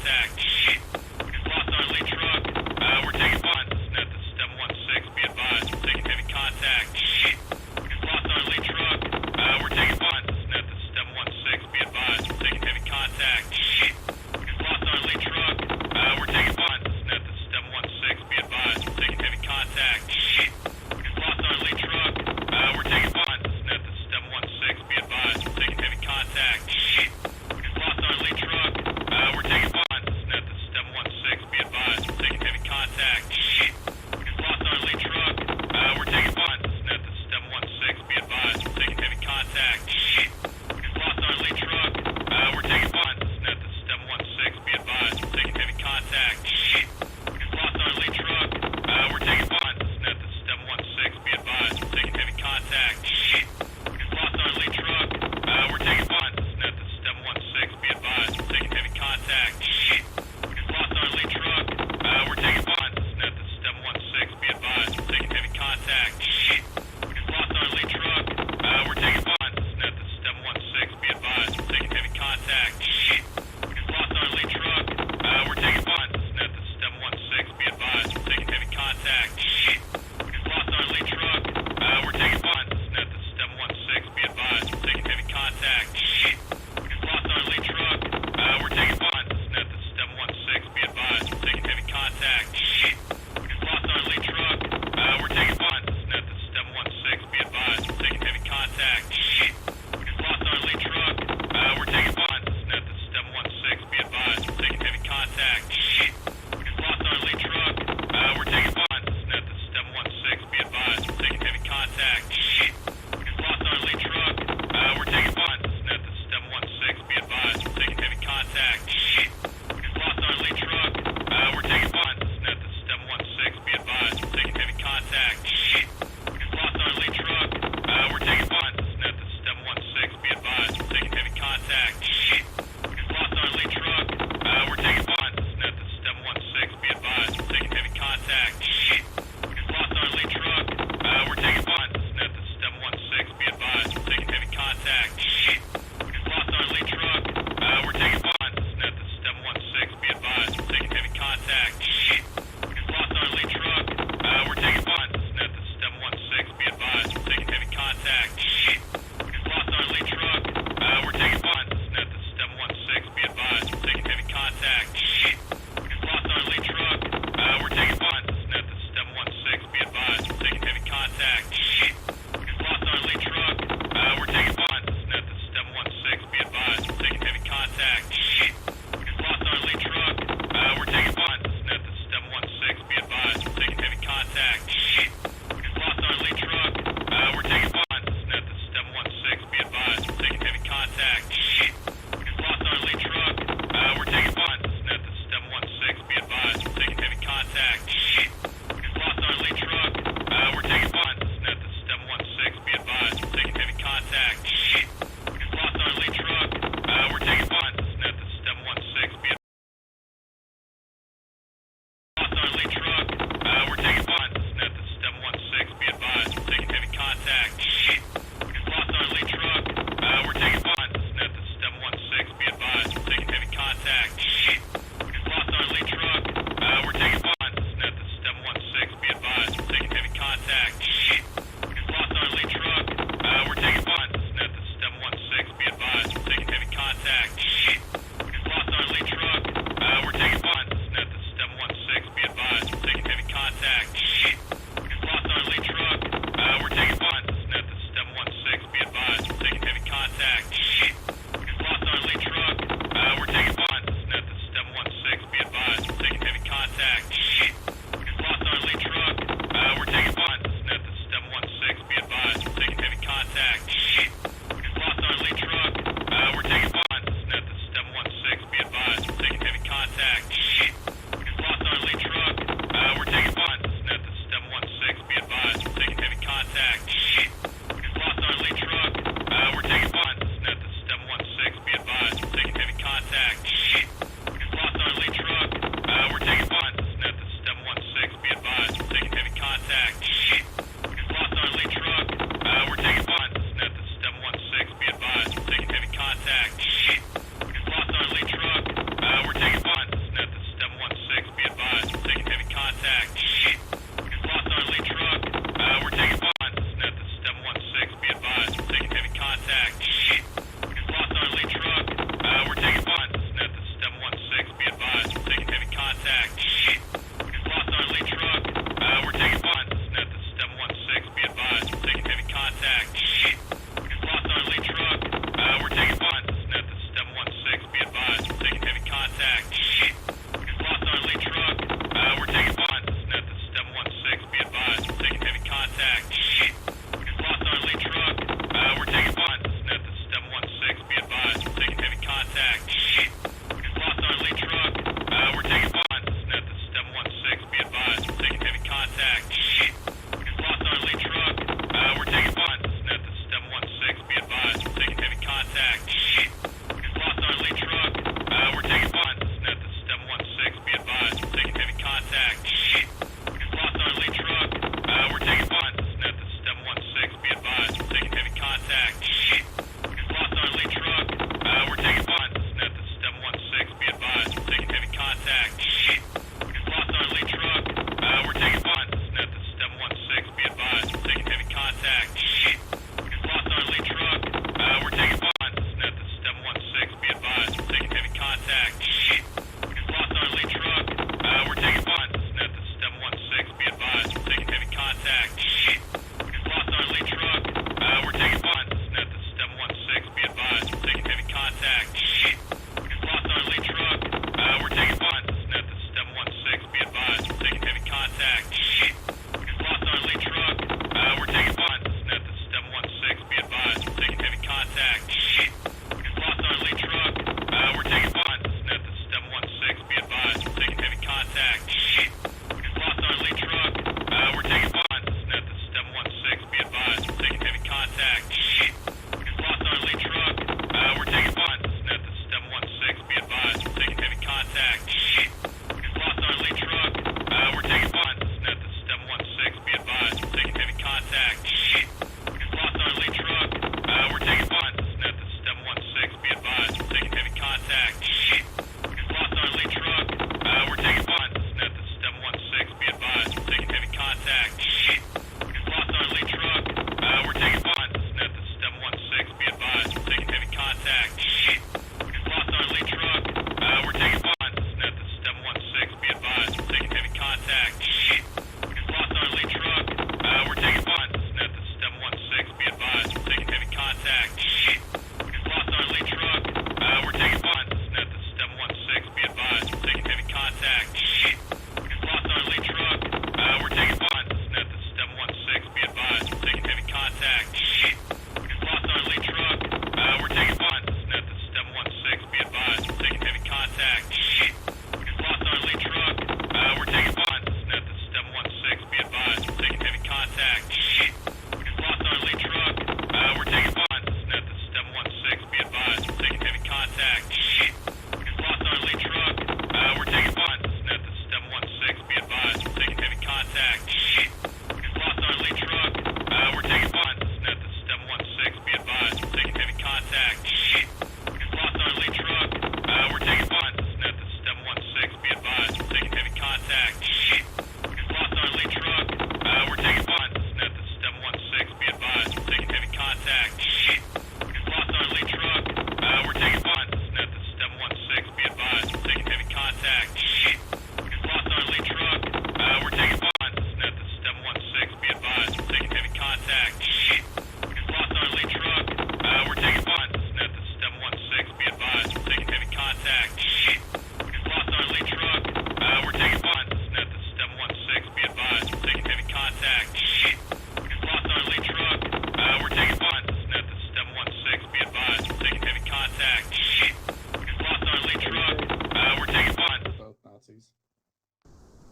contact. We just lost our lead truck. We're taking fines. This is 716. Be advised. We're taking heavy contact. We just lost our lead truck. We're taking fines. This is 716. Be advised. We're taking heavy contact. We just lost our lead truck. We're taking fines. This is 716. Be advised. We're taking heavy contact. We just lost our lead truck. We're taking fines. This is 716. Be advised. We're taking heavy contact. We just lost our lead truck. We're taking fines.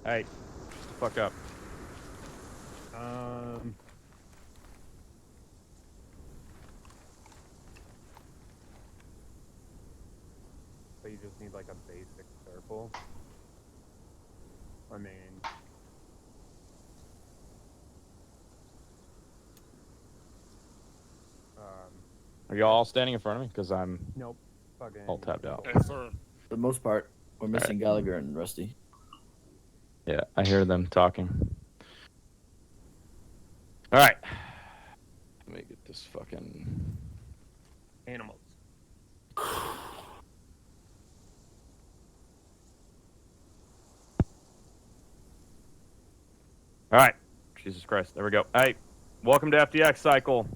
Hey, shut the fuck up. So you just need like a basic circle. I mean, Are you all standing in front of me? Because I'm nope. Fucking all tapped out. Yes, sir. For the most part, we're missing Gallagher and Rusty. Yeah, I hear them talking. All right. Let me get this fucking... animals. All right. Jesus Christ. There we go. Hey, welcome to FTX Cycle.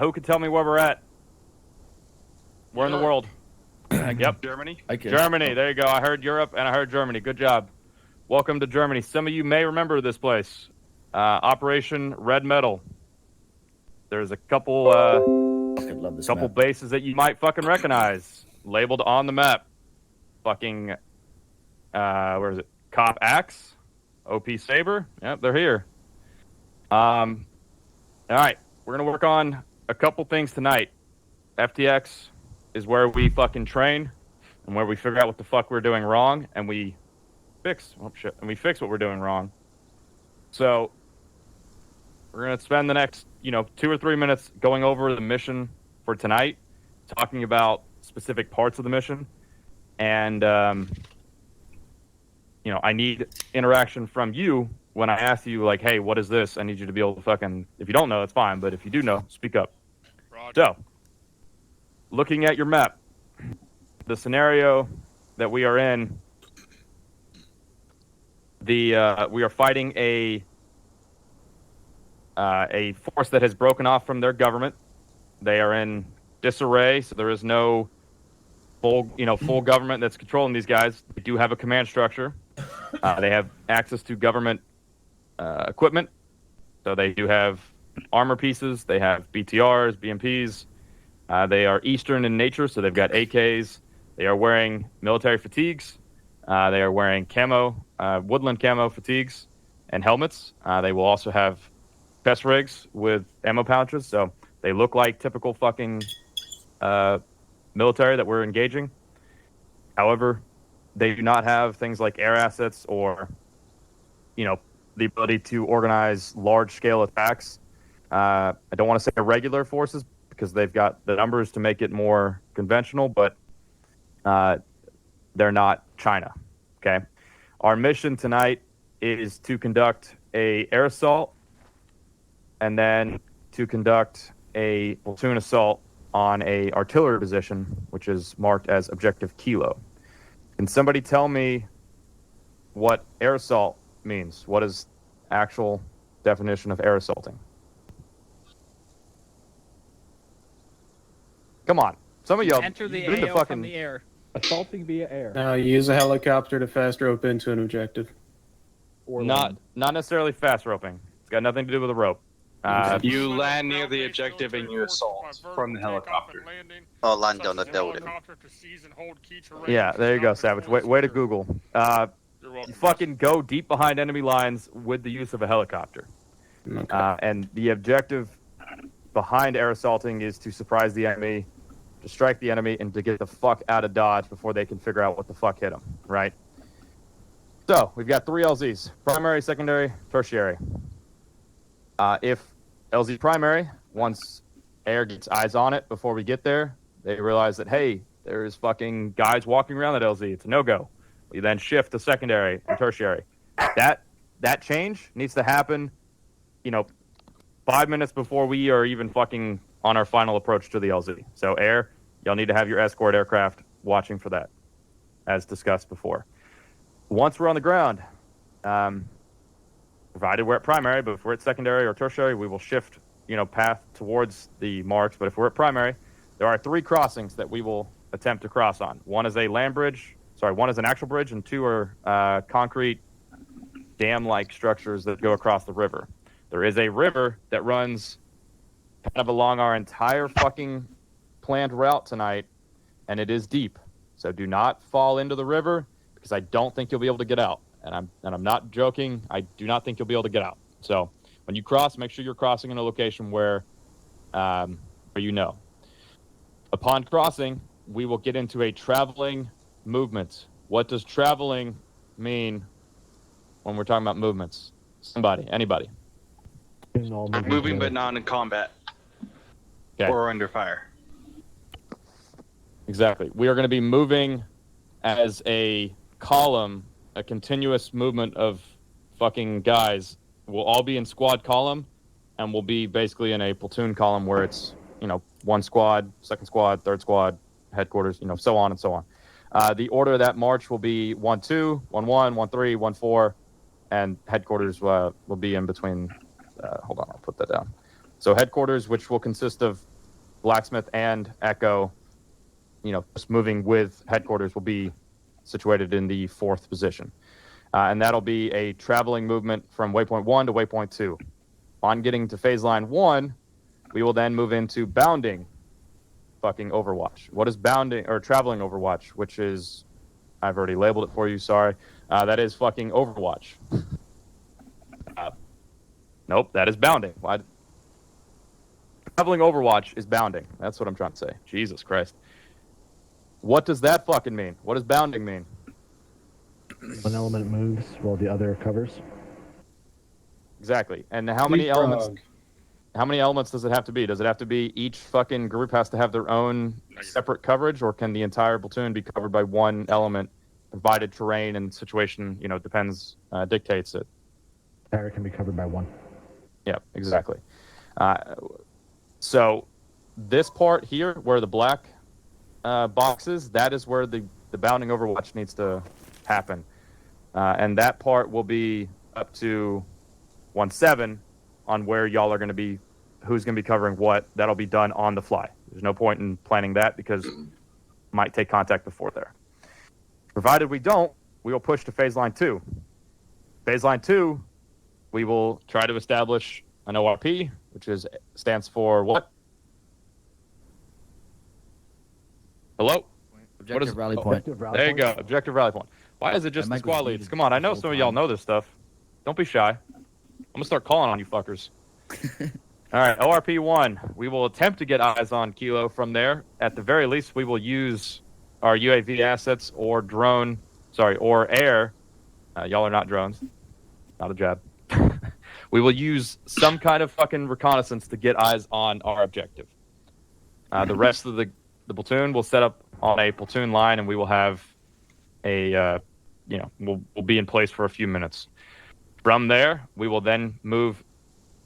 Who can tell me where we're at? Where in the world? Yep. Germany. Germany. There you go. I heard Europe and I heard Germany. Good job. Welcome to Germany. Some of you may remember this place. Operation Red Metal. There's a couple love this map. bases that you might fucking recognize. Labeled on the map. Fucking where is it? Cop Axe? OP Saber? Yep, they're here. All right. We're gonna work on a couple things tonight. FTX is where we fucking train and where we figure out what the fuck we're doing wrong and we fix what we're doing wrong. So we're gonna spend the next 2 or 3 minutes going over the mission for tonight, talking about specific parts of the mission, and I need interaction from you when I ask you, like, hey, what is this? I need you to be able to fucking, if you don't know, it's fine, but if you do know, speak up. Roger. So, looking at your map, the scenario that we are in, we are fighting a force that has broken off from their government. They are in disarray, so there is no full government that's controlling these guys. They do have a command structure. They have access to government equipment, so they do have armor pieces. They have BTRs, BMPs. They are Eastern in nature, so they've got AKs. They are wearing military fatigues. They are wearing woodland camo fatigues and helmets. They will also have chest rigs with ammo pouches, so they look like typical fucking military that we're engaging. However, they do not have things like air assets or, the ability to organize large-scale attacks. I don't want to say irregular forces because they've got the numbers to make it more conventional, but they're not China. Okay, our mission tonight is to conduct a air assault and then to conduct a platoon assault on a artillery position, which is marked as Objective Kilo. Can somebody tell me what air assault means? What is actual definition of air assaulting? Come on. Some of y'all Enter the you need to AO from the air. Assaulting via air. Now use a helicopter to fast rope into an objective. Or not necessarily fast roping. It's got nothing to do with a rope. You land near the objective and you assault from the helicopter. Or land on a building. Yeah, there you go, Savage. Way to Google. You fucking go deep behind enemy lines with the use of a helicopter. Okay. And the objective behind air assaulting is to surprise the enemy, to strike the enemy, and to get the fuck out of Dodge before they can figure out what the fuck hit them, right? So, we've got 3 LZs. Primary, secondary, tertiary. If LZ primary, once air gets eyes on it before we get there, they realize that, hey, there's fucking guys walking around that LZ. It's a no-go. We then shift to secondary and tertiary. That change needs to happen, 5 minutes before we are even fucking on our final approach to the LZ. So air, y'all need to have your escort aircraft watching for that, as discussed before. Once we're on the ground, provided we're at primary, but if we're at secondary or tertiary, we will shift, path towards the marks. But if we're at primary, there are 3 crossings that we will attempt to cross on. One is a land bridge. One is an actual bridge, and 2 are concrete dam-like structures that go across the river. There is a river that runs kind of along our entire fucking planned route tonight, and it is deep. So do not fall into the river, because I don't think you'll be able to get out. and I'm not joking. I do not think you'll be able to get out. So when you cross, make sure you're crossing in a location where you know. Upon crossing, we will get into a traveling movement. What does traveling mean when we're talking about movements? Somebody, anybody. Moving but not in combat. Okay. Or under fire. Exactly. We are going to be moving as a column, a continuous movement of fucking guys. We'll all be in squad column, and we'll be basically in a platoon column where it's, one squad, second squad, third squad, headquarters, so on and so on. The order of that march will be 1-2, 1-1, 1-3, 1-4, and headquarters will be in between. Hold on, I'll put that down. So headquarters, which will consist of Blacksmith and Echo, just moving with headquarters, will be situated in the 4th position. And that'll be a traveling movement from waypoint 1 to waypoint 2. On getting to phase line 1, we will then move into bounding fucking Overwatch. What is bounding or traveling Overwatch? Which is, I've already labeled it for you, sorry. That is fucking Overwatch. Nope, that is bounding. Why? Traveling Overwatch is bounding. That's what I'm trying to say. Jesus Christ. What does that fucking mean? What does bounding mean? One element moves while the other covers. Exactly. And how many elements? How many elements does it have to be? Does it have to be each fucking group has to have their own separate coverage, or can the entire platoon be covered by one element, provided terrain and situation, dictates it? Entire can be covered by one. Yeah, exactly. So this part here, where the black boxes, that is where the bounding Overwatch needs to happen. And that part will be up to 1-7 on where y'all are going to be, who's going to be covering what. That'll be done on the fly. There's no point in planning that because might take contact before there. Provided we don't, we will push to phase line 2. Phase line 2, we will try to establish an ORP, which stands for what? Hello? Objective rally point. There you go. Objective rally point. Why is it just the squad leads? Come on, I know some of y'all know this stuff. Don't be shy. I'm going to start calling on you fuckers. All right, ORP 1. We will attempt to get eyes on Kilo from there. At the very least, we will use our UAV assets or or air. Y'all are not drones. Not a jab. We will use some kind of fucking reconnaissance to get eyes on our objective. The rest of the platoon will set up on a platoon line, and we will have we'll be in place for a few minutes. From there, we will then move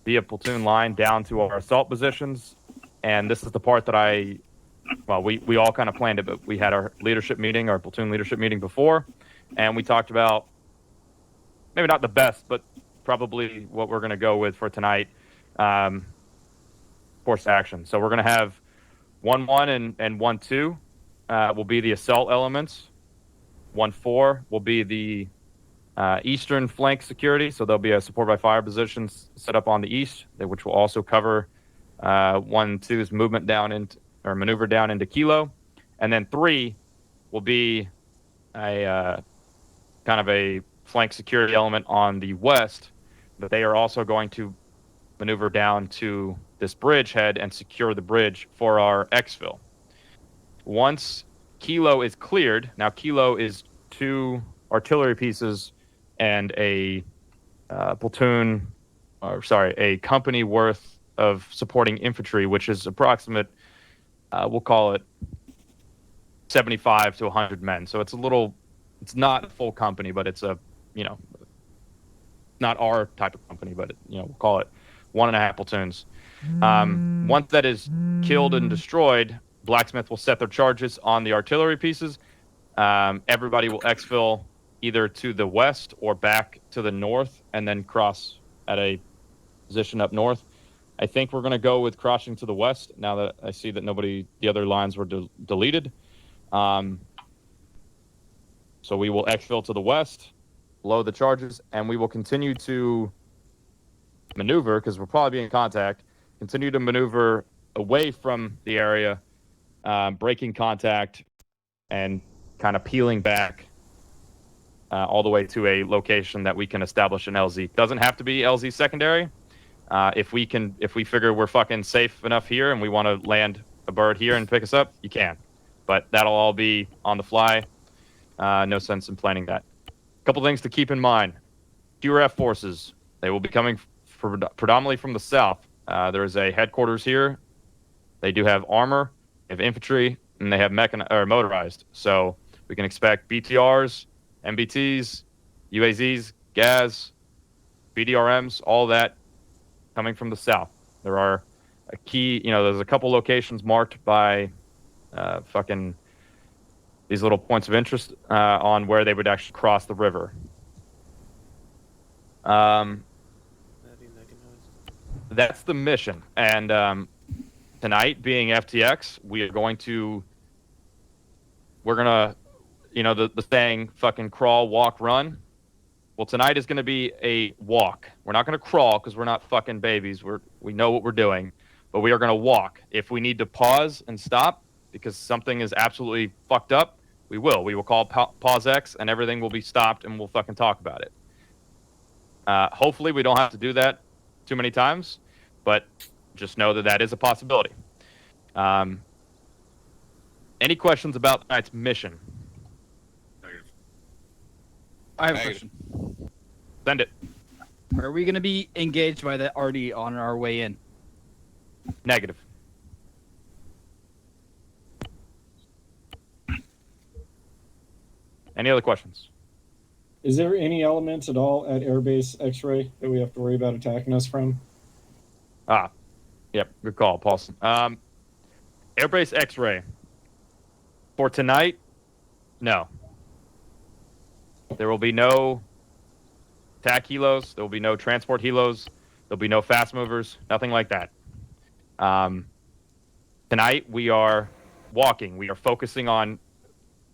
via platoon line down to our assault positions. And this is the part that we all kind of planned it, but we had our platoon leadership meeting before, and we talked about maybe not the best, but probably what we're going to go with for tonight, force action. So we're going to have 1-1 and 1-2 will be the assault elements. 1-4 will be the eastern flank security, so there'll be a support by fire positions set up on the east, which will also cover 1-2's movement down into or maneuver down into Kilo, and then 3 will be a kind of a flank security element on the west, but they are also going to maneuver down to this bridge head and secure the bridge for our exfil. Once Kilo is cleared, now Kilo is 2 artillery pieces and a company worth of supporting infantry, which is approximate, we'll call it 75 to 100 men. So it's not a full company, but it's not our type of company, but we'll call it 1.5 platoons. Once that is killed and destroyed, Blacksmith will set their charges on the artillery pieces. Everybody will exfil either to the west or back to the north, and then cross at a position up north. I think we're going to go with crossing to the west now that I see that the other lines were deleted. So we will exfil to the west, load the charges, and we will continue to maneuver, because we'll probably be in contact, continue to maneuver away from the area, breaking contact, and kind of peeling back all the way to a location that we can establish an LZ. Doesn't have to be LZ secondary. If we figure we're fucking safe enough here and we want to land a bird here and pick us up, you can. But that'll all be on the fly. No sense in planning that. A couple things to keep in mind. QRF forces, they will be coming predominantly from the south. There is a headquarters here. They do have armor, they have infantry, and they have motorized. So we can expect BTRs, MBTs, UAZs, GAS, BDRMs, all that coming from the south. There are there's a couple locations marked by fucking these little points of interest on where they would actually cross the river. That's the mission. And tonight, being FTX, we're gonna, the saying, fucking crawl, walk, run. Well, tonight is going to be a walk. We're not going to crawl because we're not fucking babies. We know what we're doing, but we are going to walk. If we need to pause and stop because something is absolutely fucked up, we will. We will call Pause X and everything will be stopped and we'll fucking talk about it. Hopefully we don't have to do that too many times, but just know that that is a possibility. Any questions about tonight's mission? I have a question. Send it. Are we going to be engaged by the RD on our way in? Negative. Any other questions? Is there any elements at all at Airbase X-Ray that we have to worry about attacking us from? Yep, good call, Paulson. Airbase X-Ray. For tonight, no. There will be no attack helos. There will be no transport helos. There'll be no fast movers. Nothing like that. Tonight, we are walking. We are focusing on,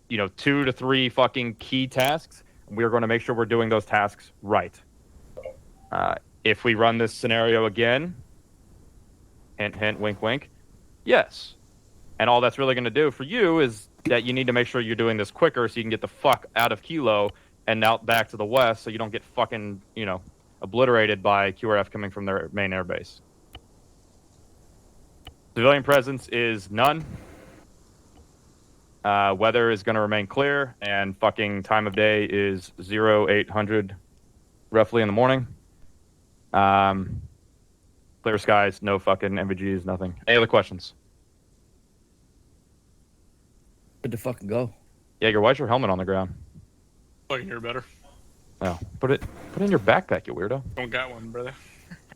2 to 3 fucking key tasks. We are going to make sure we're doing those tasks right. If we run this scenario again, hint, hint, wink, wink, yes. And all that's really going to do for you is that you need to make sure you're doing this quicker so you can get the fuck out of Kilo and out back to the west so you don't get fucking, obliterated by QRF coming from their main airbase. Civilian presence is none. Weather is going to remain clear, and fucking time of day is 0800 roughly in the morning. Clear skies, no fucking MVGs, nothing. Any other questions? Good to fucking go. Jaeger, why's your helmet on the ground? Fucking hear better. Oh, put it in your backpack, you weirdo. Don't got one, brother.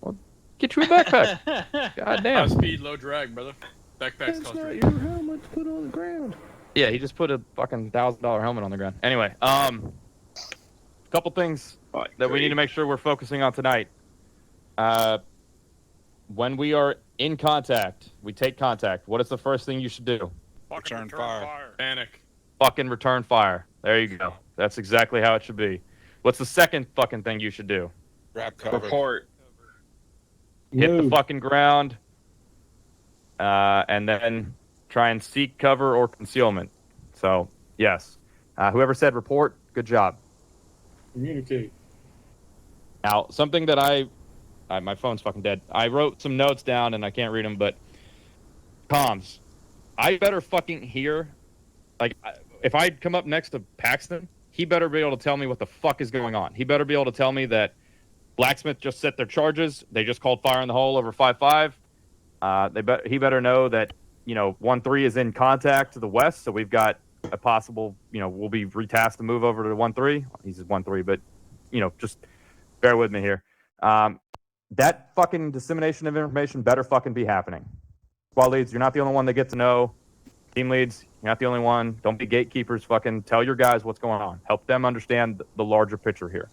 Well, get you a backpack. God damn. High speed, low drag, brother. Backpacks cost Not right. your helmet to put on the ground. Yeah, he just put a fucking $1,000 helmet on the ground. Anyway, couple things that we need to make sure we're focusing on tonight. When we are in contact, we take contact. What is the first thing you should do? Return fire. Panic. Fucking return fire. There you go. That's exactly how it should be. What's the second fucking thing you should do? Grab cover. Report. Hit the fucking ground, and then try and seek cover or concealment. So, yes. Whoever said report, good job. Communicate. Now, something that my phone's fucking dead. I wrote some notes down, and I can't read them, but comms. I better fucking hear. Like, if I come up next to Paxton, he better be able to tell me what the fuck is going on. He better be able to tell me that Blacksmith just set their charges. They just called fire in the hole over 5-5. He better know that, 1-3 is in contact to the west, so we've got a possible, we'll be retasked to move over to 1-3. He's 1-3, but, just bear with me here. That fucking dissemination of information better fucking be happening. Squad leads, you're not the only one that get to know. Team leads, you're not the only one. Don't be gatekeepers. Fucking tell your guys what's going on. Help them understand the larger picture here.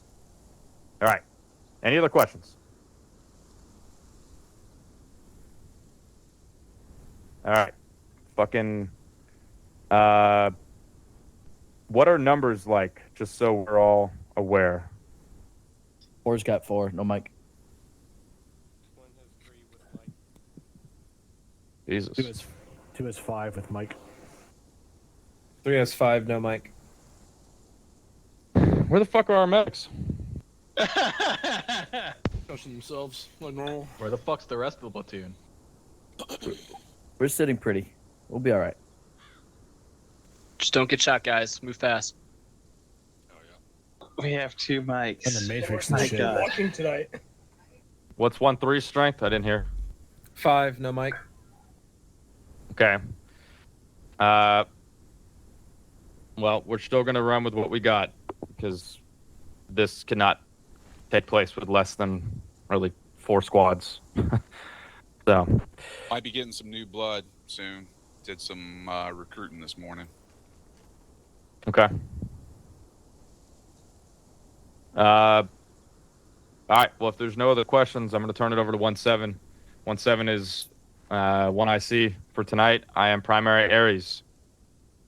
All right. Any other questions? All right. Fucking, what are numbers like, just so we're all aware? 4's got 4. No mic. Jesus. 2 is 5 with Mike. 3 has 5, no mic. Where the fuck are our medics? Pushing themselves like normal. Where the fuck's the rest of the platoon? We're sitting pretty. We'll be all right. Just don't get shot, guys. Move fast. We have 2 mics. And the Matrix My and shit. God. Walking tonight. What's 1-3 strength? I didn't hear. 5, no mic. Okay. Well, we're still gonna run with what we got because this cannot take place with less than really 4 squads. So. Might be getting some new blood soon. Did some recruiting this morning. Okay. All right. Well, if there's no other questions, I'm going to turn it over to 1-7. 1-7 is 1 IC for tonight. I am primary Ares.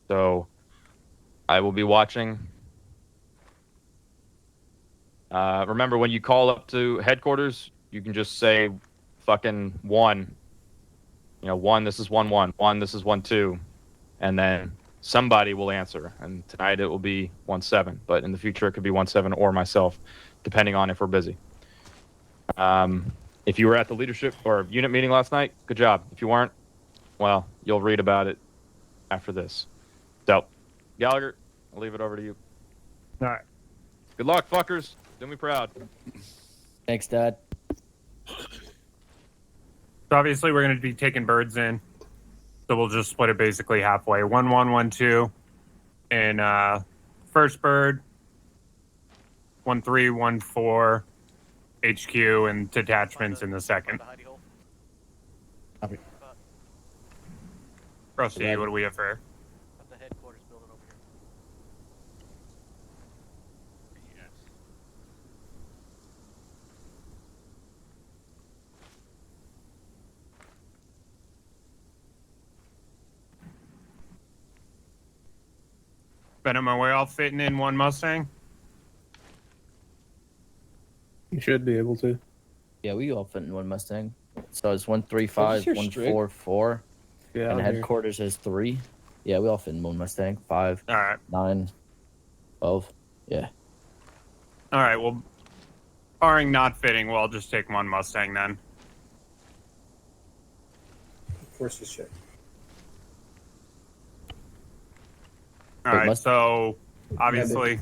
So I will be watching. Remember, when you call up to headquarters, you can just say fucking 1. 1, this is 1-1. 1, this is 1-2. And then somebody will answer. And tonight it will be 1-7. But in the future, it could be 1-7 or myself, depending on if we're busy. If you were at the leadership or unit meeting last night, good job. If you weren't, well, you'll read about it after this. So, Gallagher, I'll leave it over to you. All right. Good luck, fuckers. Do me proud. Thanks, Dad. So obviously we're going to be taking birds in. So we'll just split it basically halfway. 1-1, 1-2 in first bird. 1-3, 1-4 HQ and detachments in the second. Copy. Rusty, what do we have for? The headquarters building over here. Venom, are we all fitting in one Mustang? You should be able to. Yeah, we all fit in one Mustang. So it's 1-3-5, your string? 1-4-4, Yeah. and I'm here. headquarters is 3. Yeah, we all fit in one Mustang. 5, All right. 9, 12. Yeah. All right. Well, barring not fitting, we'll just take one Mustang then. Force this shit. All Wait, right. So obviously,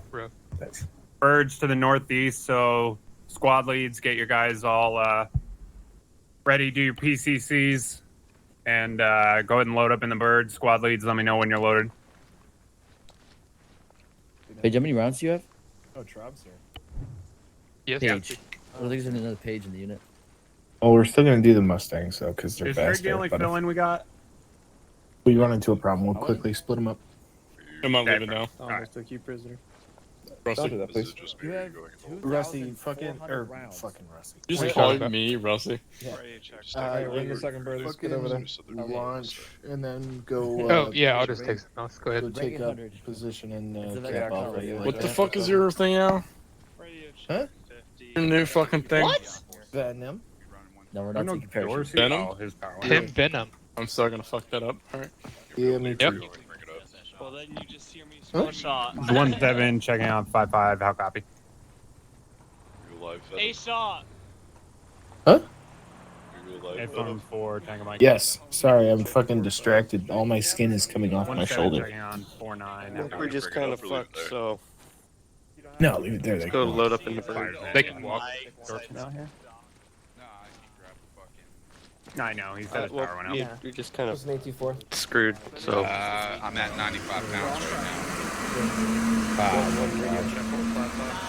Thanks. birds to the northeast. So squad leads, get your guys all ready. Do your PCCs and go ahead and load up in the bird. Squad leads, let me know when you're loaded. Paige, how many rounds do you have? Oh, Trob's here. Yes. Page. I think there's another page in the unit. Well, we're still gonna do the Mustangs though, because they're Is Trig faster. the only But if fill-in we got? we run into a problem, we'll quickly split them up. I'm not Okay, leaving now. Almost took you prisoner. Rusty. do that, This is please. just You me have going Rusty, fucking rounds. fucking Rusty. You just Wait, called me Rusty. We're in the second bird. Let's get over there. Launch and then go. Oh, yeah, I'll just take some notes. Go Go ahead. take up 800. position and It's a cap very off. common. What the fuck is your thing now? Huh? Your new fucking thing? Venom. No, we're I not know taking parachutes. Dorsey. Venom? Oh, his power. Tim Venom. I'm still gonna fuck that up. Alright. Yeah, me Yep. too. Well, then you just hear me Huh? shot. 1-7 checking out 5-5. How copy? A shot. Headphones 4, Tango Mike. Yes. Sorry, I'm fucking distracted. All my skin is coming off my 1-7 shoulder. checking on 4-9. We're just kind of fucked, so No, leave it there. They go can load up in the bird. They can walk. I know, he said his power went out. Yeah, you're just kind of screwed, so. I'm at 95 pounds right now.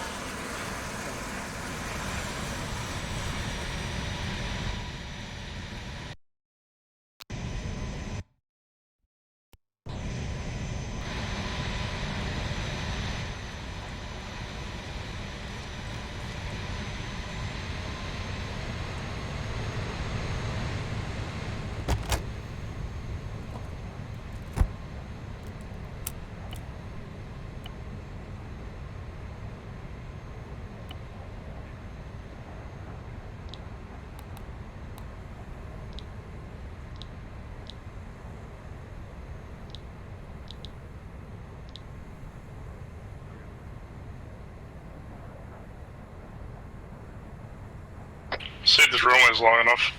See if this runway is long enough.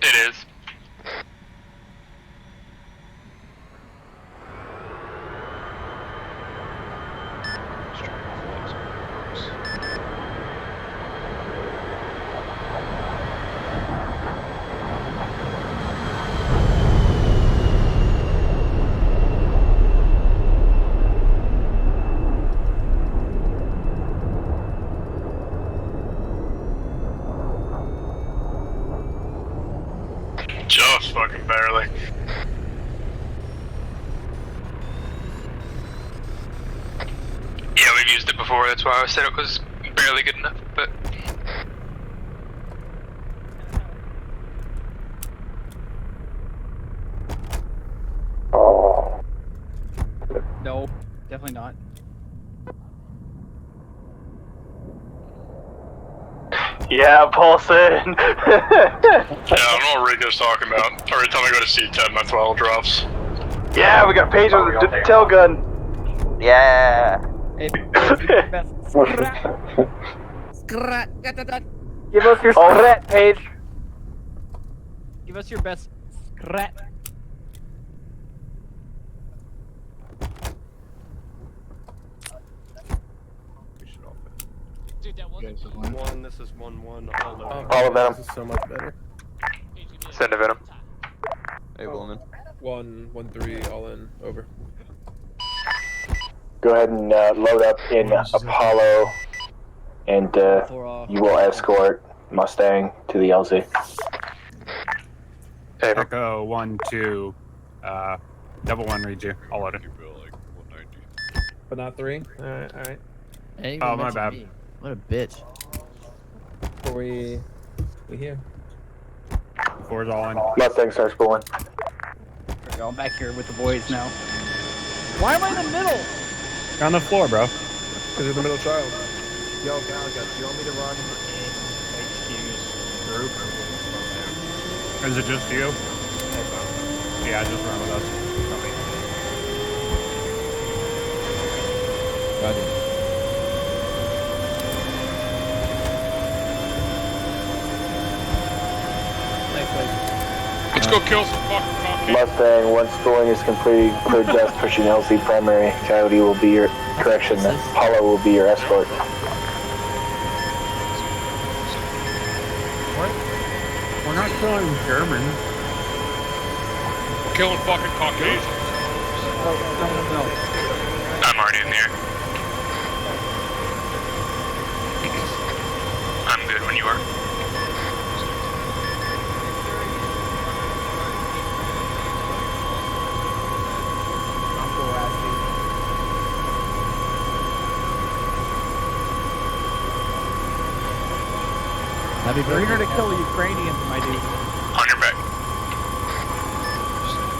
It is. Just fucking barely. Yeah, we've used it before, that's why I said it was barely good enough, but... No, definitely not. Yeah, Paulson. Yeah, I don't know what Rico's talking about. Every time I go to C10, my throttle drops. Yeah, we got a page with a tail gun. Yeah. Hey, Give us your threat, Paige. give us your best scrat. Dude, that wasn't One, this is 1-1. All of them. This is so much better. Send a Venom. Hey, Wilman. 1-1-3, all in, over. Go ahead and load up in Apollo, and you will escort Mustang to the LZ. Echo 1-2. Double one read you. I'll let it. But not 3? Alright. Hey, Oh, my bad. me. What a bitch. Before we here. Four's all in. Mustang starts pulling. I'm back here with the boys now. Why am I in the middle? You're on the floor, bro. Because you're the middle child. Yo, Galaga, do you want me to run in HQ's group? Is it just you? Yeah, just run with us. Roger. Let's go kill some fucking cockheads. Mustang, once schooling is complete, clear death pushing LZ primary. Coyote will be your correction. Apollo will be your escort. We're not killing Germans. We're killing fucking Caucasians. No. I'm already in there. I'm good when you are. We're here to kill the Ukrainians, my dude. On your back.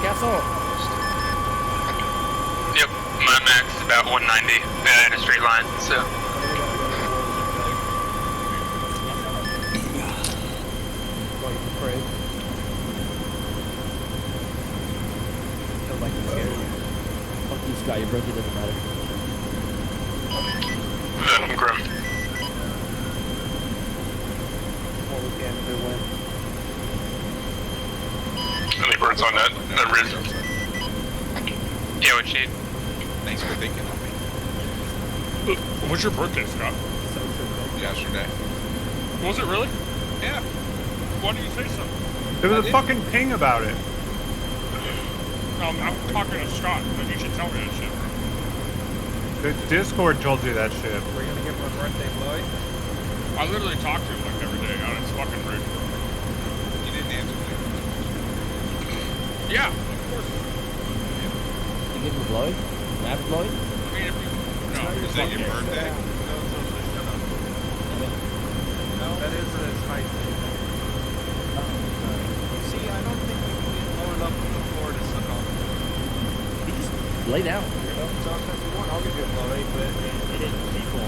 Castle. Yep, my max is about 190 in a straight line, so. Fuck you, Scott. Your birthday doesn't matter. Venom Grim. Any birds on that ridge? Yeah, what shade? Thanks for thinking of me. When's your birthday, Scott? Yesterday. Was it really? Yeah. Why didn't you say so? There was a fucking ping about it. No, I'm talking to Scott, but you should tell me that shit. The Discord told you that shit. We're gonna give him a birthday blow. I literally talk to him like every day. God, it's fucking rude. You didn't answer me. Yeah, of course. You give him a blowy? An average blowy? I mean, if you... No, Is that your birthday? No, that is his height. See, I don't think you can get low enough on the floor to suck off. You just lay down. So if you want, I'll give you a blow, but it didn't people.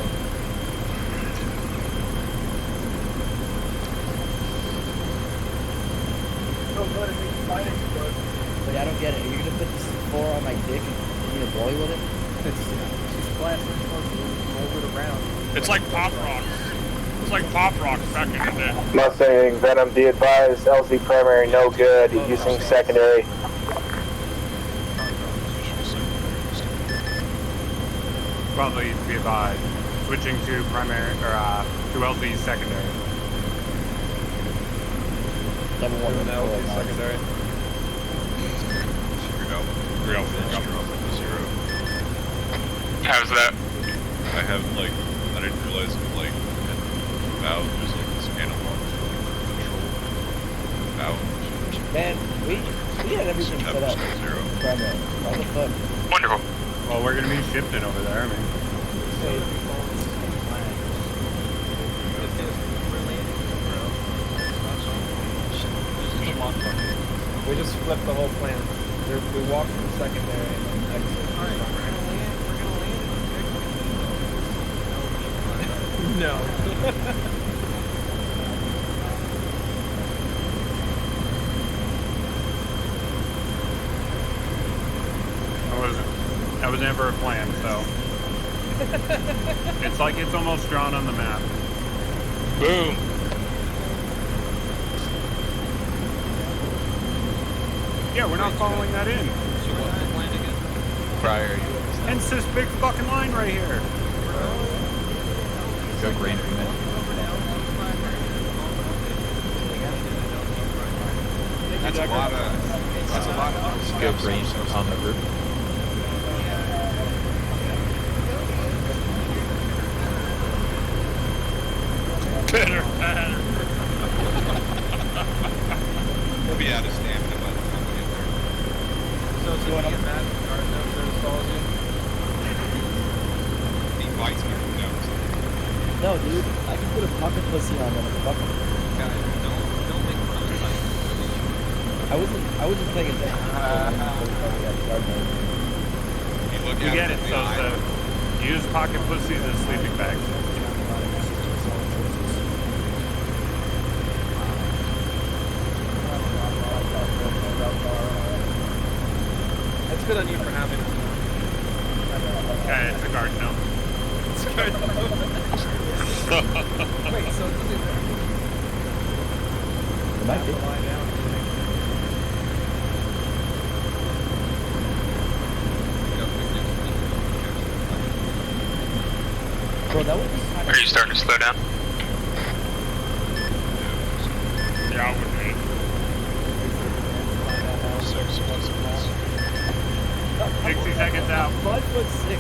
Wait, I don't get it. Are you gonna put this 4 on my dick and give me a blowy with it? It's just blasting close and roll it around. It's like Pop Rocks. It's like Pop Rock second, isn't it? Mustang, Venom, be advised, LZ primary no good, using secondary. Squad leads be advised. Switching to primary, or to LZ secondary. Number one, LZ secondary. Figured out zero. How's that? I have like, I didn't realize it like valve, there's like this analog control valve. Man, we had everything set up. Zero. Primary. What the fuck? Wonderful. Well, we're gonna be shifting over there. I mean, We just flipped the whole plan. We walked from secondary and then exit. Alright, we're gonna land No. that was never a plan, so. It's like it's almost drawn on the map. Boom. Yeah, we're not following that in. So what's the plan again? Prior. Hence this big fucking line right here. Go green for a minute. That's a lot of. Go green on the group. Better. We'll be out of stamina by the time we get there. So it's going to get mad at guard now if it stalls you? He bites me. No, dude, I can put a pocket pussy on them and fuck them. Guys, don't make fun of the fight. I wasn't paying attention. You get it, so use pocket pussies as sleeping bags. That's good on you for having it. Okay, it's a guard now. It's good. Wait, so it's It might be. Bro, that would be kind of... Are you starting to slow down? Yeah, I would be. 60 seconds out. 5'6".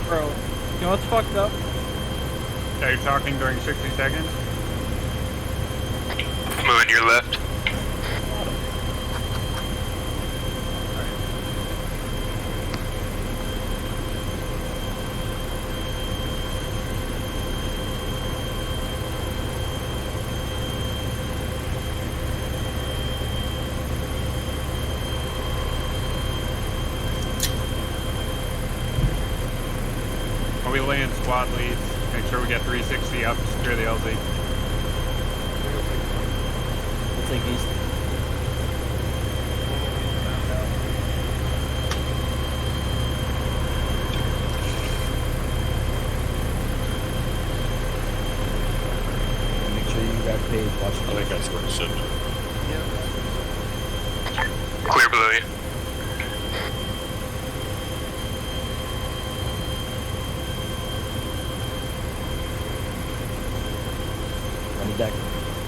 Bro, you know what's fucked up? Are you talking during 60 seconds? Moving your left. When we land squad leads, make sure we get 360 up, secure the LZ. It's like east. Make sure you got paid. Watch it. I think that's where it should be. Clear below you. On the deck.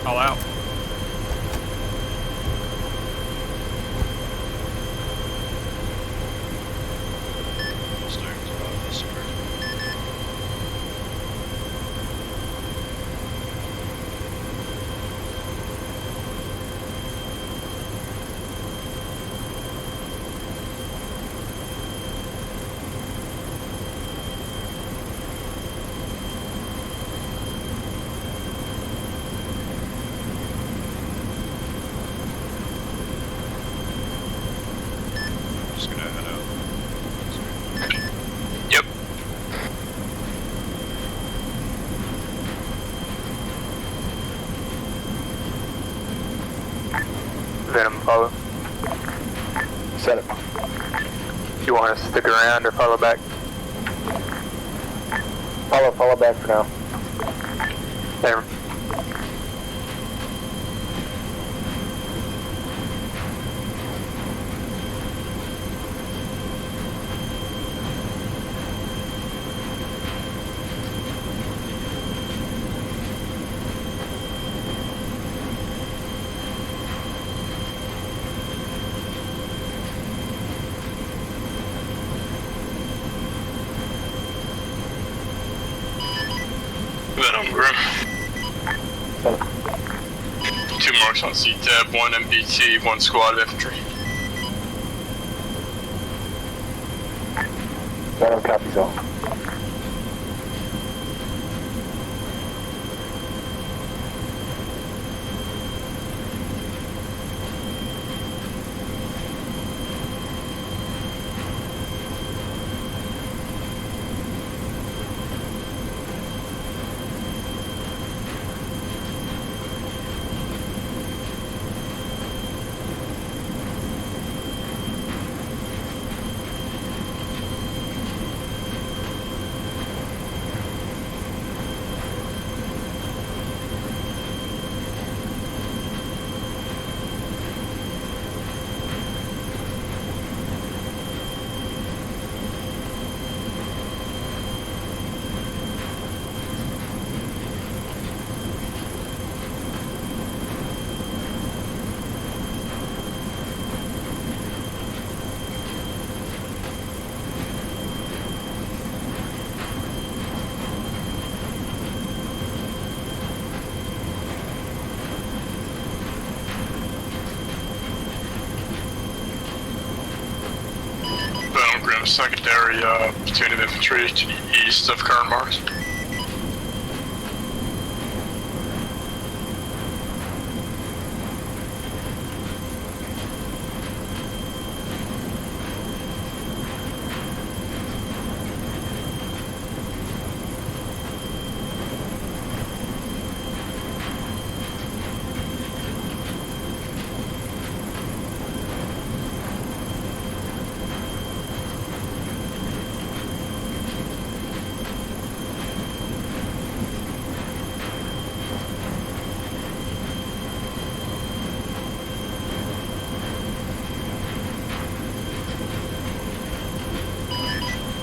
All out. Venom, follow. Set it. You want to stick around or follow back? Follow back for now. There. Venom Grim. 2 marks on C-Tab, 1 MBT, 1 squad infantry. Venom copies all. Venom Grim, secondary platoon of infantry to the east of current marks.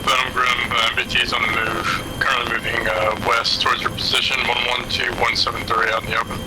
Venom Grim, MBT's on the move. Currently moving west towards your position, 112, 173 out in the open.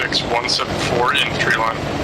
116, 174 infantry line.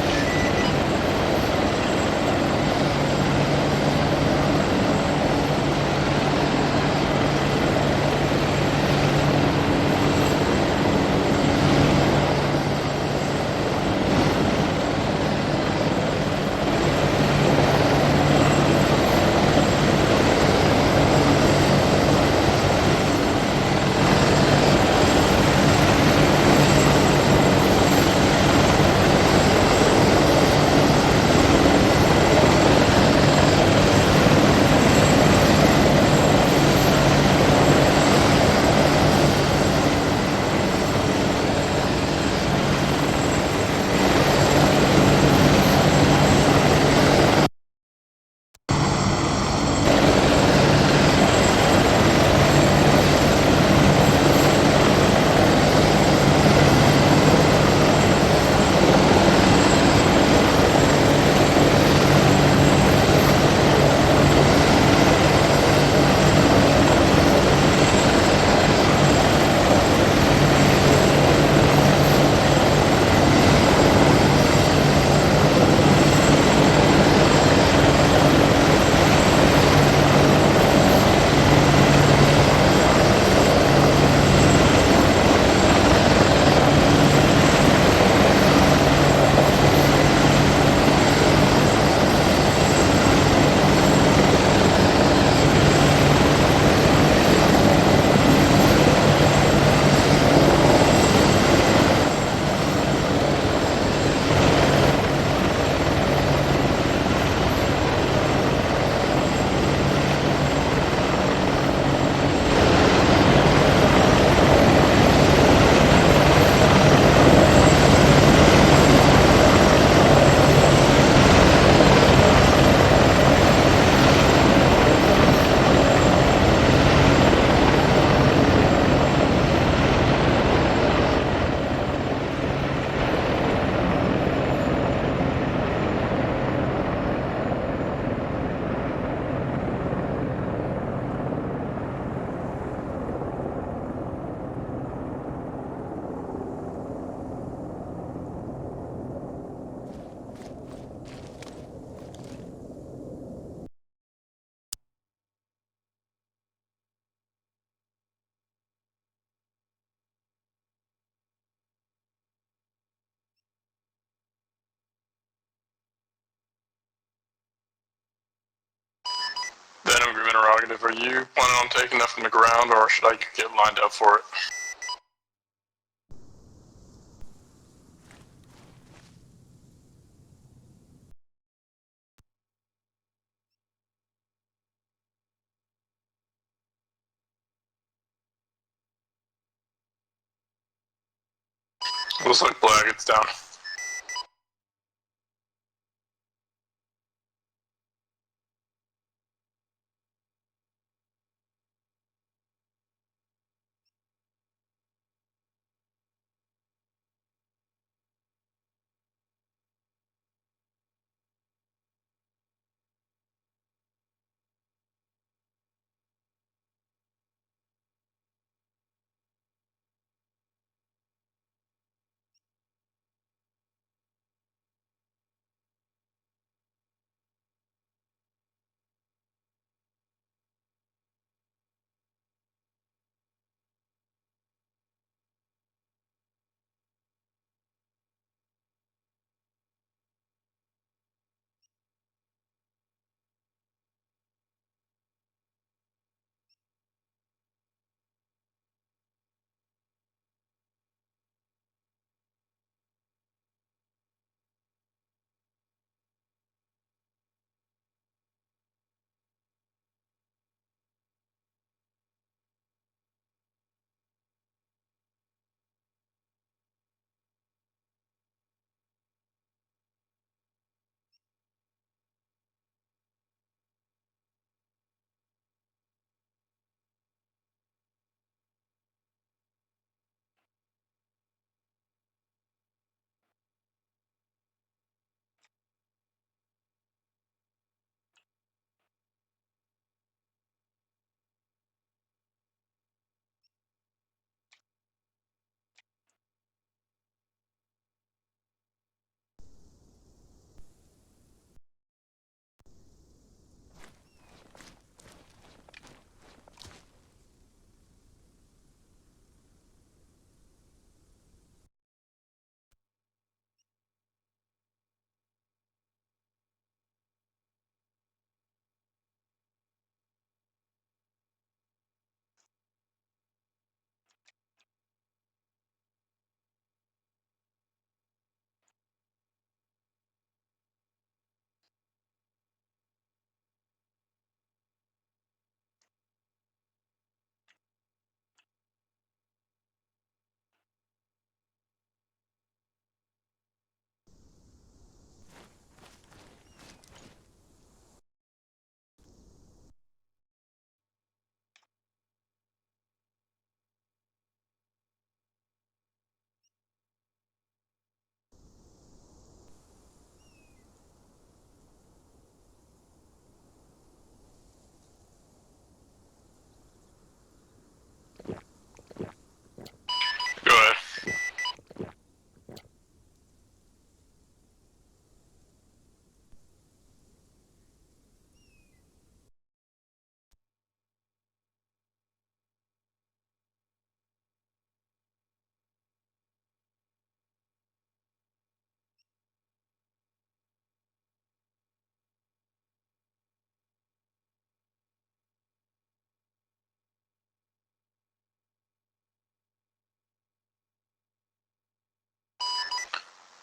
Venom Agreement Interrogative, are you planning on taking that from the ground, or should I get lined up for it? Looks like Black, it's down.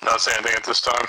Not saying anything at this time.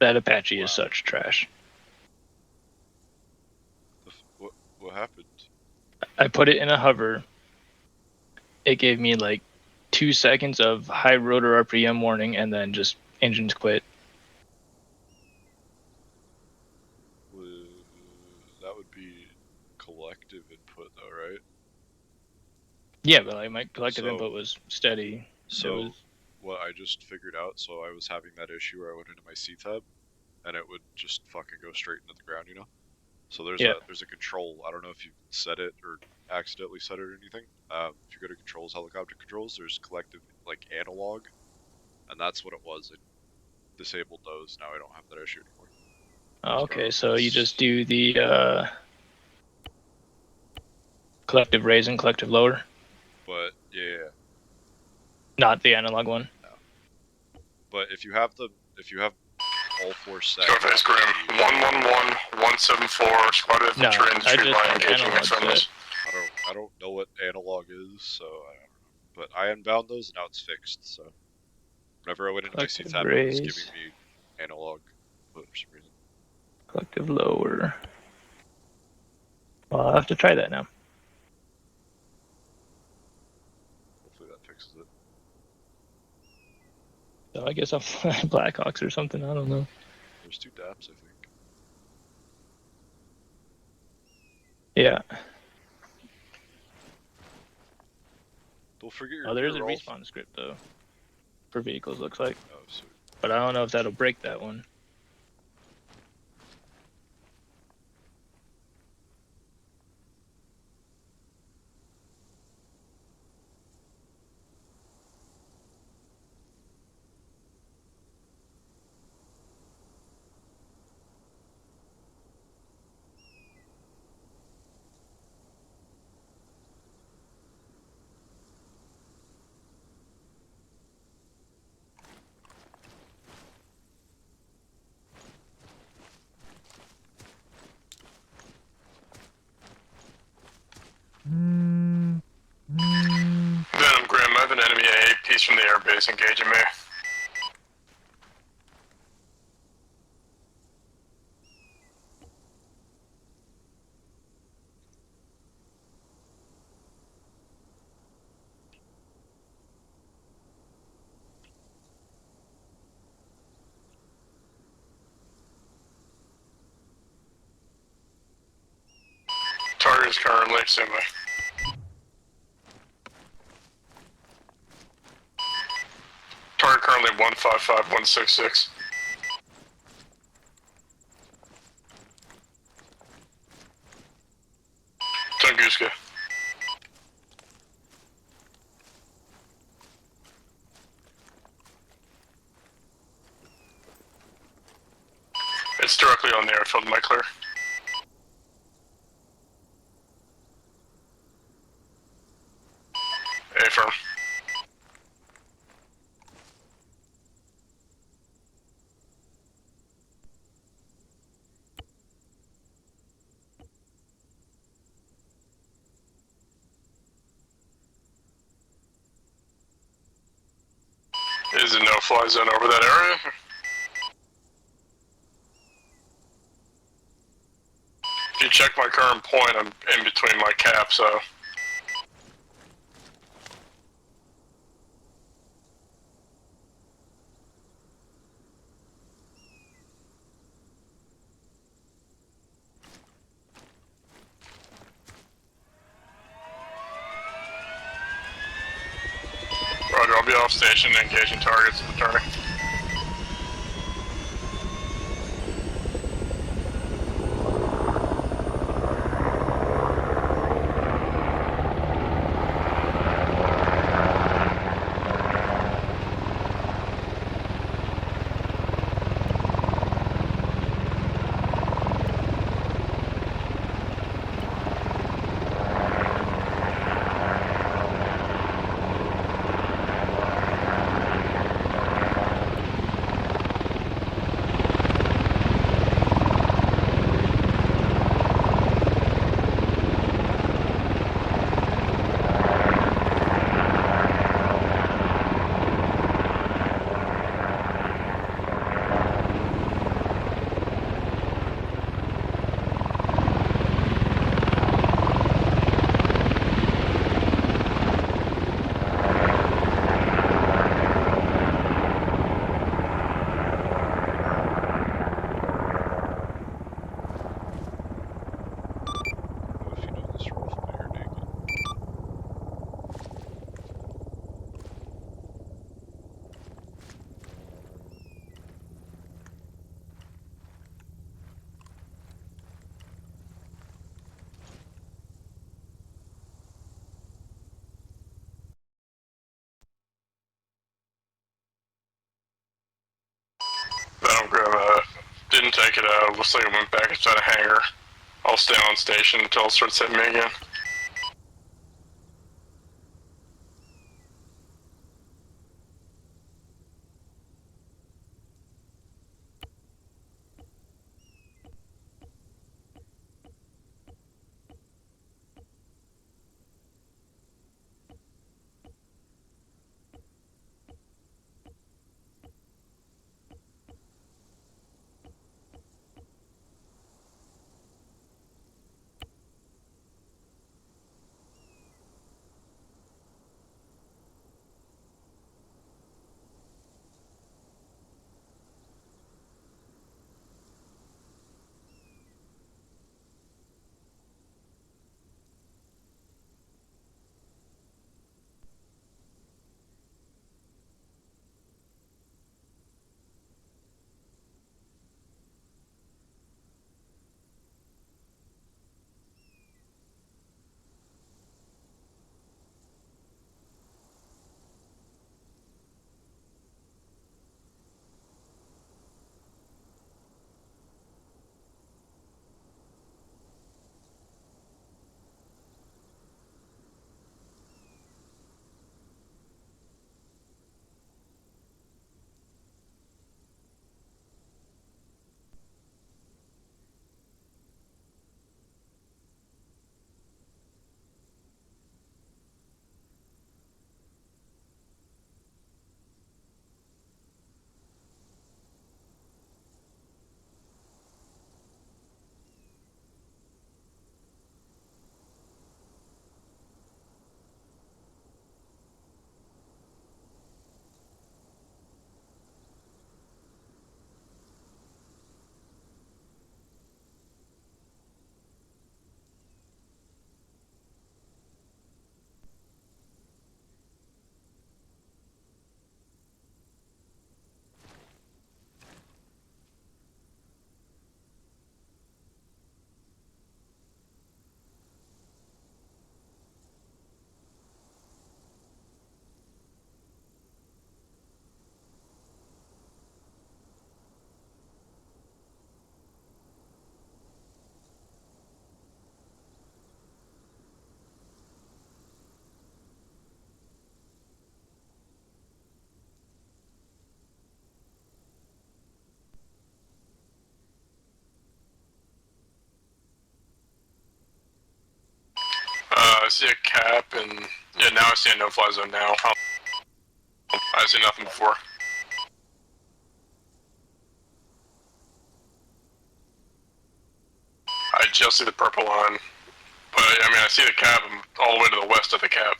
That Apache is such trash. What happened? I put it in a hover. It gave me like 2 seconds of high rotor RPM warning, and then just engines quit. That would be collective input, though, right? Yeah, but like my collective So- input was steady. So, It was, what I just figured out, so I was having that issue where I went into my C-tab, and it would just fucking go straight into the ground, you know? So there's Yeah. a control. I don't know if you set it or accidentally set it or anything. If you go to controls, helicopter controls, there's collective like analog, and that's what it was. It disabled those. Now I don't have that issue anymore. oh, okay, so you just do the collective raise and collective lower, But yeah. not the analog one. But if you have all four set. Scarface Grim, 111-174, squad of No, infantry I industry just line had engaging analog extremis. I don't know what analog is, so I don't know. But I unbound those and now it's fixed, so whenever I went into my Collective C-tab, it was raise. giving me analog for some reason. Collective lower. Well, I'll have to try that now. Hopefully that fixes it. So I guess I'll fly Blackhawks or something. I don't know. There's 2 DAPs, I think. Yeah. Don't forget your Oh, there is a gear, Rolf. respawn script though. For vehicles, looks like. Oh, sweet. But I don't know if that'll break that one. Venom Grim, I have an enemy AA piece from the airbase engaging me. Target is currently assuming. Target currently 155-166. Tunguska. It's directly on the airfield, am I clear? Affirm. Is a no-fly zone over that area? If you check my current point, I'm in between my caps, so... Roger, I'll be off station, engaging targets and returning. it out. Looks like it went back inside a hangar. I'll stay on station until it starts hitting me again. I see a cap, and yeah, now I see a no-fly zone now. I see nothing before. I just see the purple line, but I mean, I see the cap. I'm all the way to the west of the cap.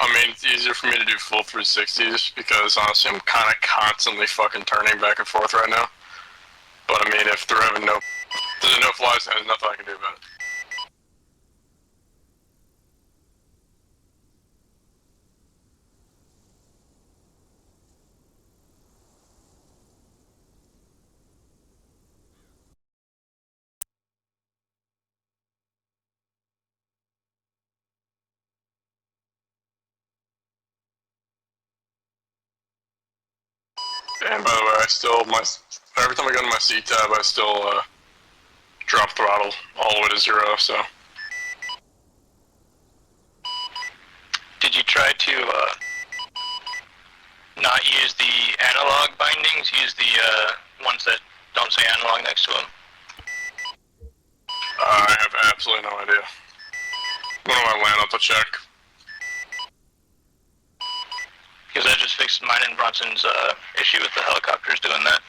I mean, it's easier for me to do full 360s because honestly, I'm kind of constantly fucking turning back and forth right now. But I mean, if they're having there's a no-fly zone, there's nothing I can do about it. And by the way, every time I go to my C tab, I still drop throttle all the way to 0. So. Did you try to not use the analog bindings? Use the ones that don't say analog next to them. I have absolutely no idea. When do I land up to check? Because I just fixed mine and Bronson's issue with the helicopters doing that.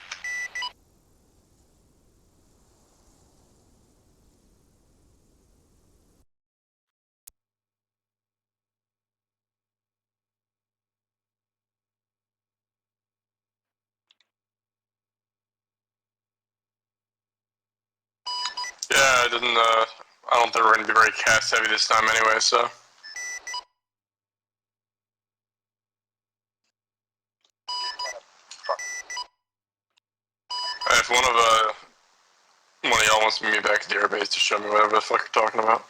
Yeah, I didn't. I don't think we're going to be very cast heavy this time anyway. So. If one of y'all wants to meet me back at the airbase to show me whatever the fuck you're talking about.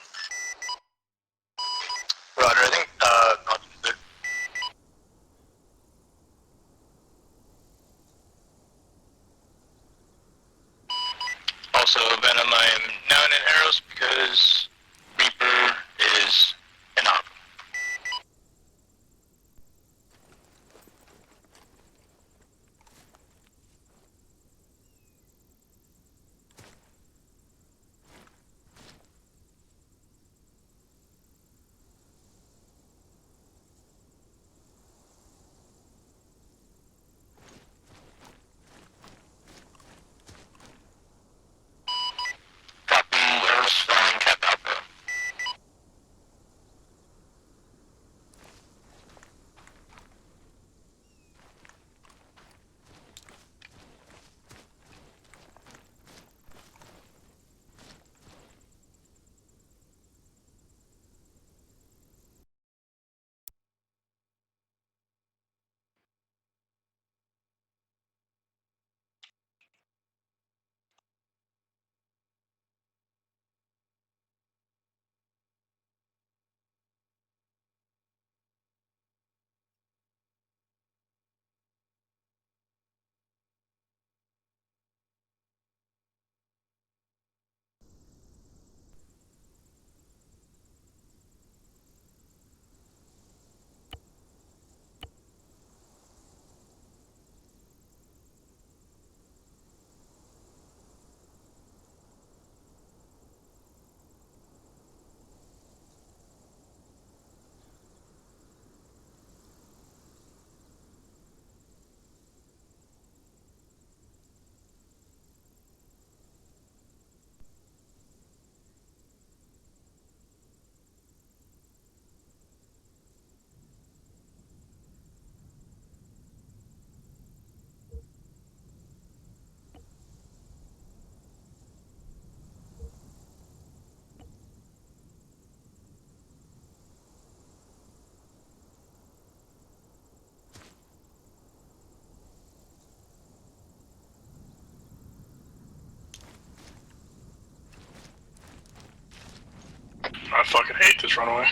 fucking hate this runaway.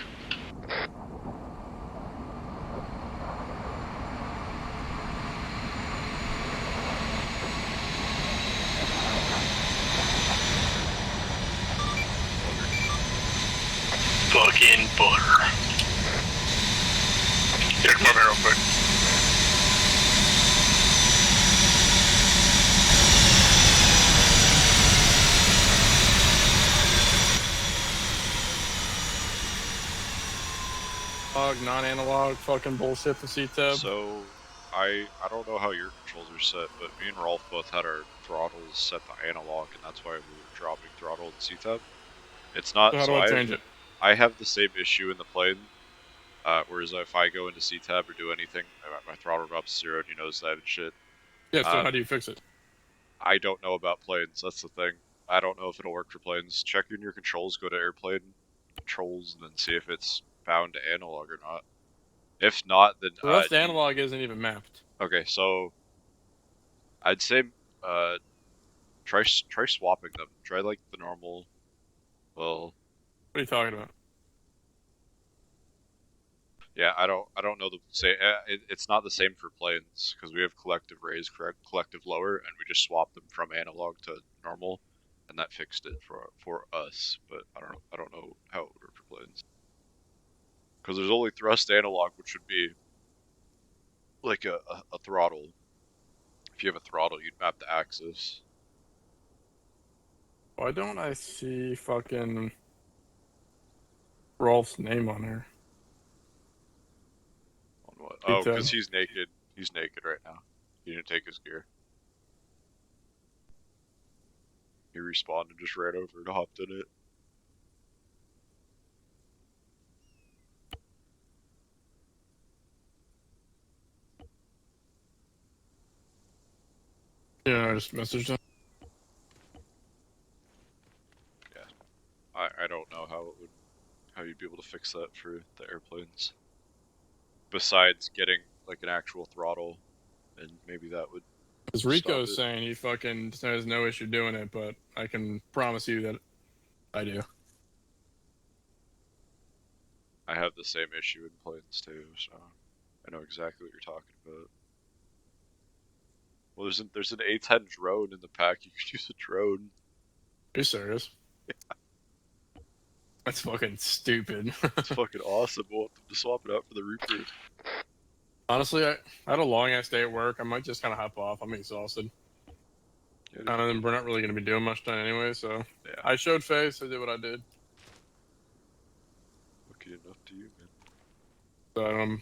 Fucking butter. Here, come over here real quick. Non-analog fucking bullshit for CTEB. So, I don't know how your controls are set, but me and Rolf both had our throttles set to analog, and that's why we were dropping throttle in CTEB. It's not. So how do I change it? I have the same issue in the plane. Whereas if I go into CTEB or do anything, my throttle drops to 0, and he knows that and shit. Yeah. So how do you fix it? I don't know about planes. That's the thing. I don't know if it'll work for planes. Check in your controls. Go to airplane controls, and then see if it's bound to analog or not. If not, then The rest analog isn't even mapped. Okay, so I'd say try swapping them. Try like the normal. Well, what are you talking about? Yeah, I don't know the say. It's not the same for planes because we have collective raise, collective lower, and we just swapped them from analog to normal, and that fixed it for us. But I don't know how it would work for planes because there's only thrust analog, which would be like a throttle. If you have a throttle, you'd map the axis. Why don't I see fucking Rolf's name on here? On what? Oh, because he's naked. He's naked right now. He didn't take his gear. He respawned and just ran over and hopped in it. Yeah, I just messaged him. Yeah, I don't know how you'd be able to fix that for the airplanes. Besides getting like an actual throttle, and maybe that would. Because Rico's saying he fucking has no issue doing it, but I can promise you that I do. I have the same issue in planes too, so I know exactly what you're talking about. Well, there's an A10 drone in the pack. You could use a drone. Are you serious? Yeah. That's fucking stupid. It's fucking awesome. We'll have to swap it out for the Reaper. Honestly, I had a long ass day at work. I might just kind of hop off. I'm exhausted. Yeah, and we're not really going to be doing much done anyway, so yeah. I showed face. I did what I did. Lucky enough to you, man. So,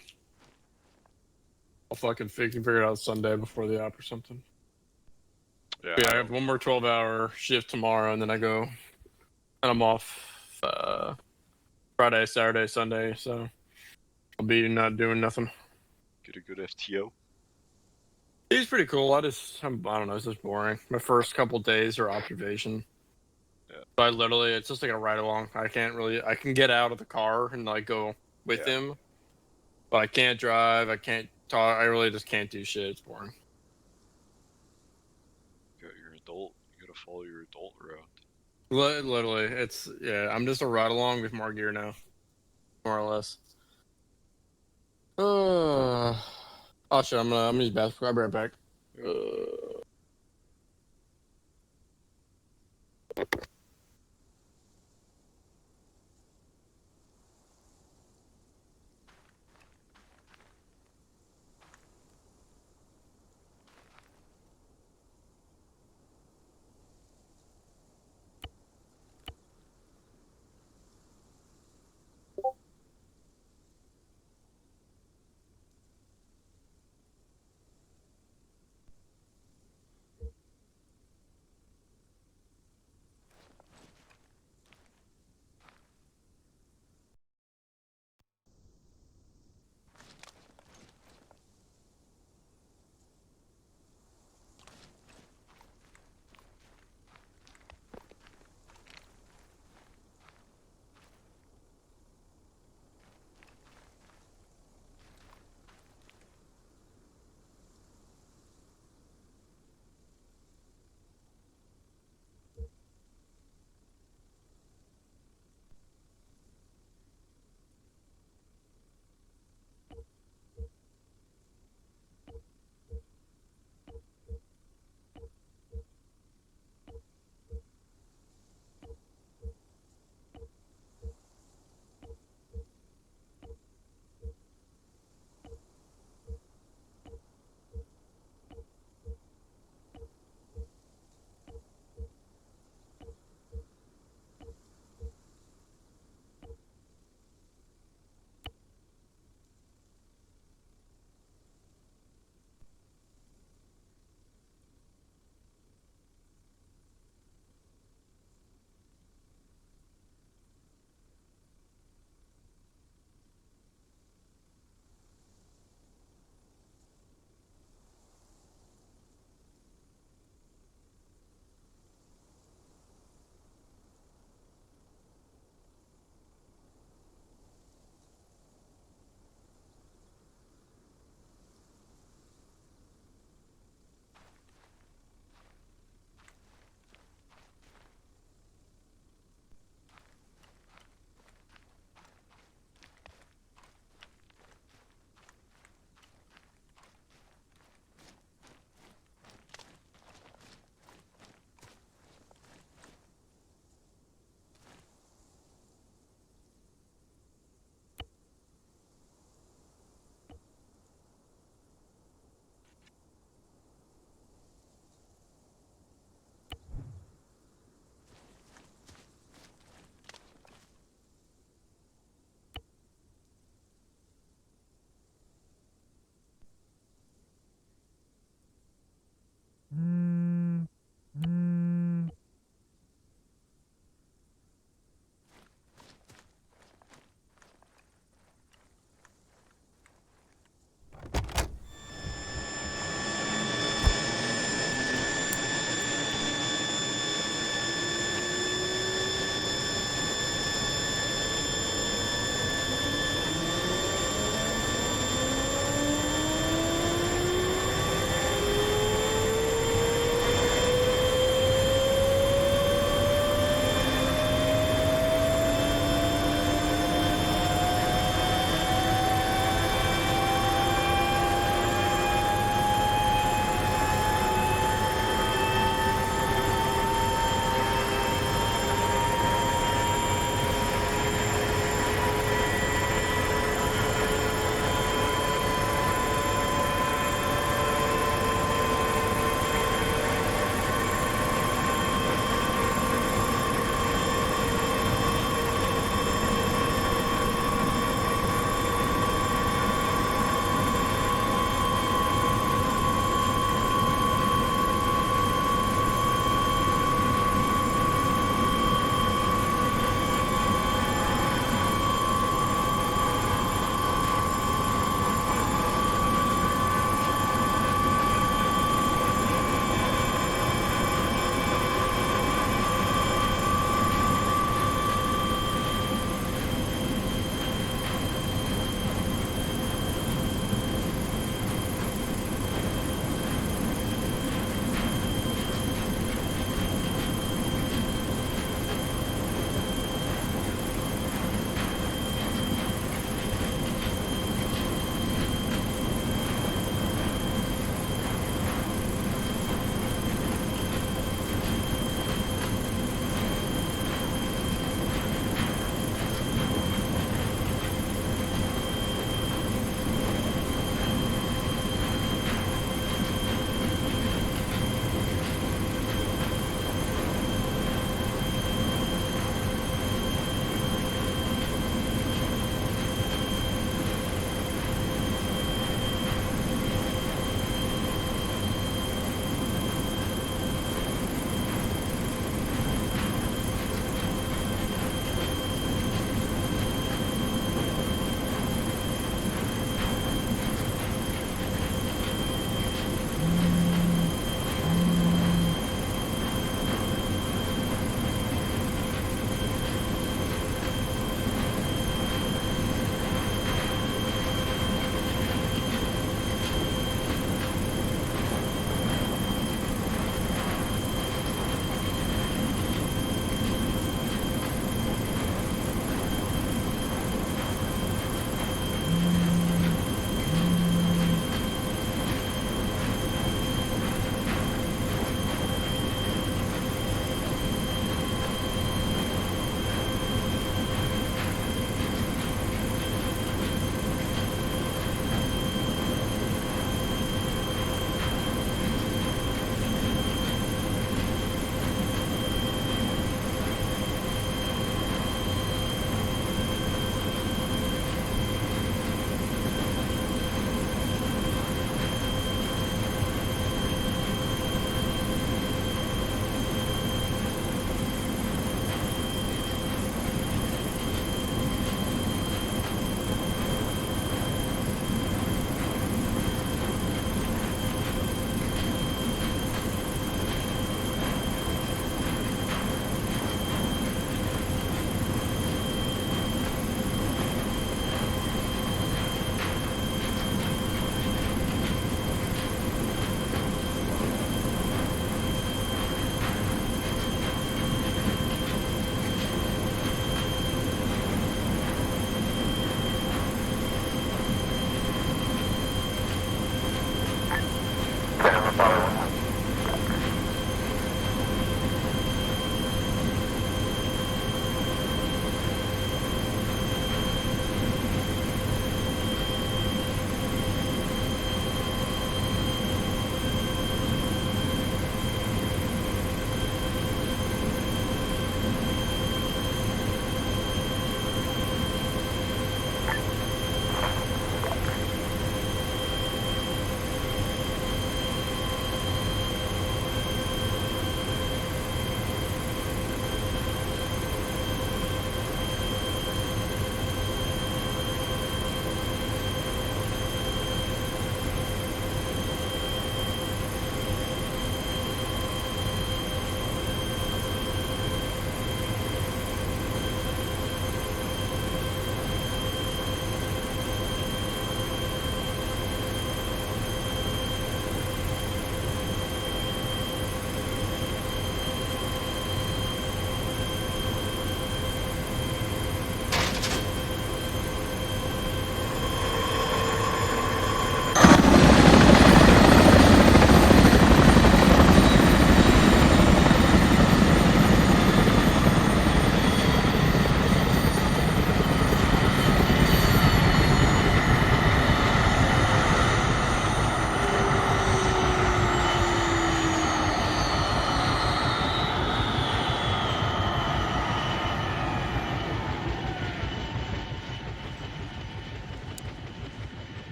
I'll fucking figure it out Sunday before the op or something. Yeah, I have one more 12-hour shift tomorrow, and then I go, and I'm off Friday, Saturday, Sunday, so I'll be not doing nothing. Get a good FTO. He's pretty cool. I don't know, it's just boring. My first couple days are observation. Yeah. So it's just like a ride along. I can get out of the car and like go with him, but I can't drive. I can't talk. I really just can't do shit. It's boring. You got your adult. You gotta follow your adult route. Literally, I'm just a ride along with more gear now, more or less. Oh shit! I'm gonna use bathroom. I'll be right back.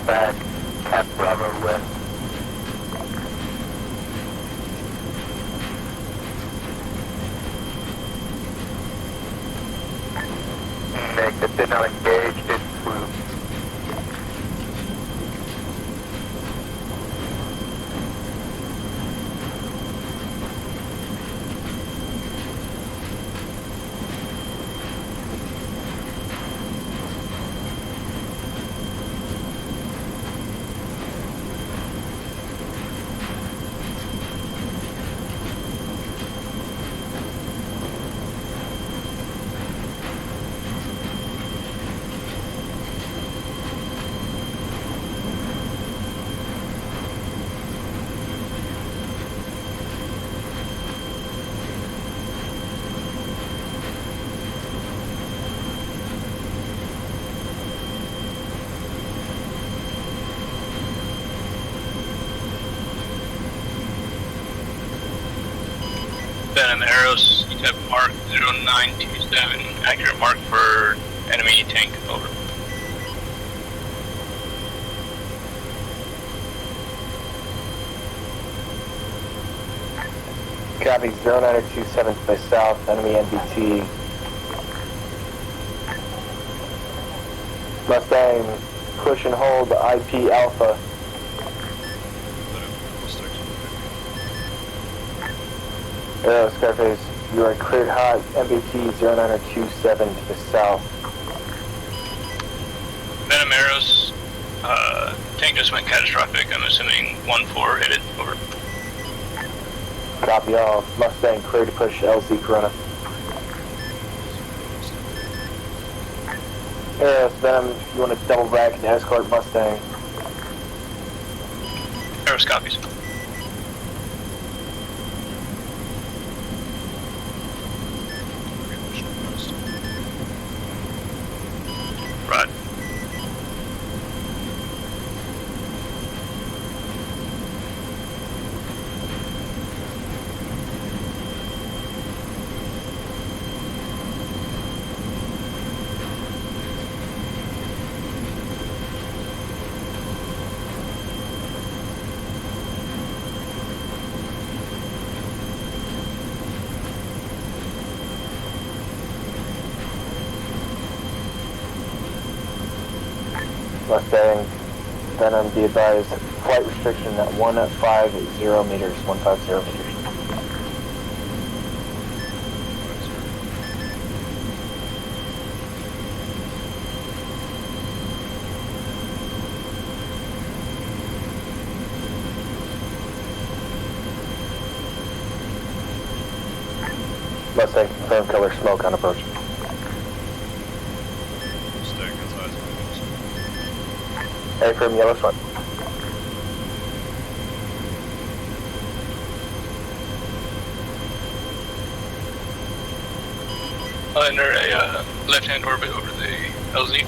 back, Cap Bravo West. Negative, did not engage, did swoop. Venom Arrows, type mark 0927, accurate mark for enemy tank, over. Copy, 0927 to my south, enemy NBT. Mustang, push and hold IP Alpha. Scarface, you are cleared hot, MBT 0927 to the south. Venom Arrows, tank just went catastrophic. I'm assuming 1-4 hit it, over. Copy all. Mustang, clear to push LZ Corona. Venom, you want to double back and escort Mustang. Arrows copies. Right. Mustang, Venom, be advised, flight restriction at 150 meters, 150 meters. Mustang, confirm color smoke on approach. Affirm yellow smoke. Under a left-hand orbit over the LZ.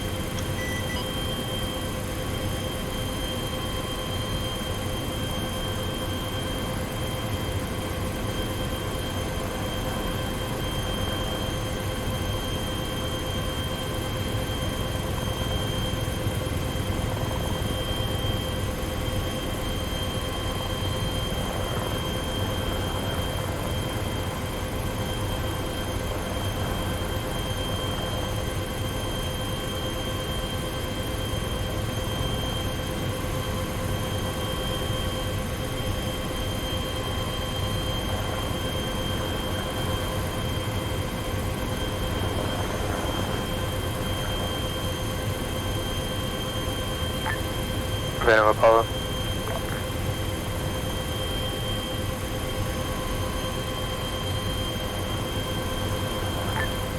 Venom Apollo.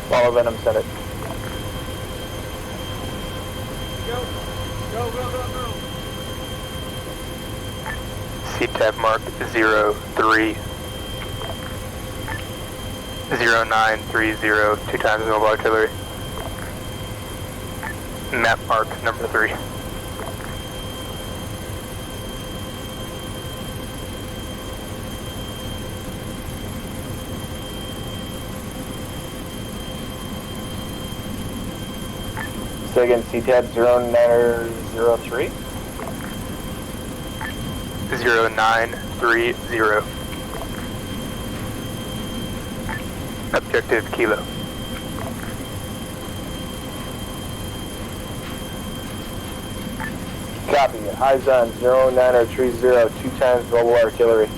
Apollo Venom, send it. Go, go, go, go, go. CTAB mark 03. 0930, 2 times mobile artillery. Map mark number 3. Say again, CTAB 0903? 0930. Objective Kilo. Copy. Eyes on 09030, 2 times mobile artillery.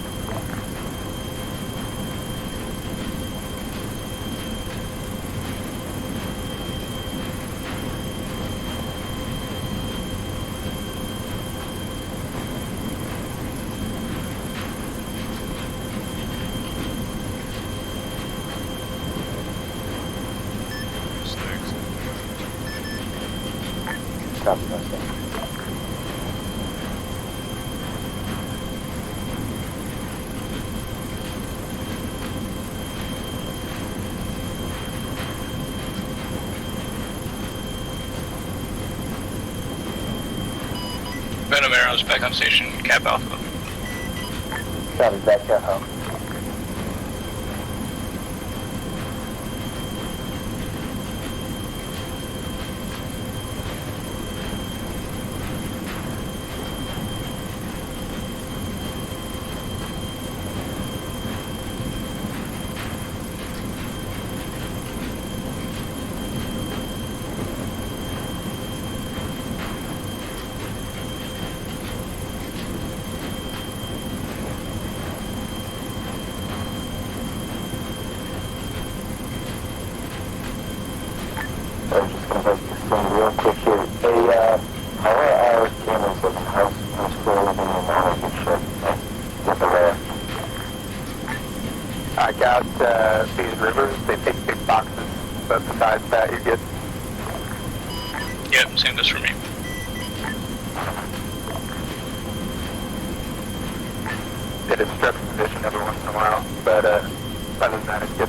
Copy, Mustang. Venom Arrows back on station, Cap Alpha. Copy, back Cap Alpha. I'm just gonna make this thing real quick here. Hey, how are our cameras looking? How's clear looking in now? Good shit. Get the layer. I got these rivers, they take big boxes, but besides that, you're good. Yep, same goes for me. It obstructs position every once in a while, but other than that, it's good.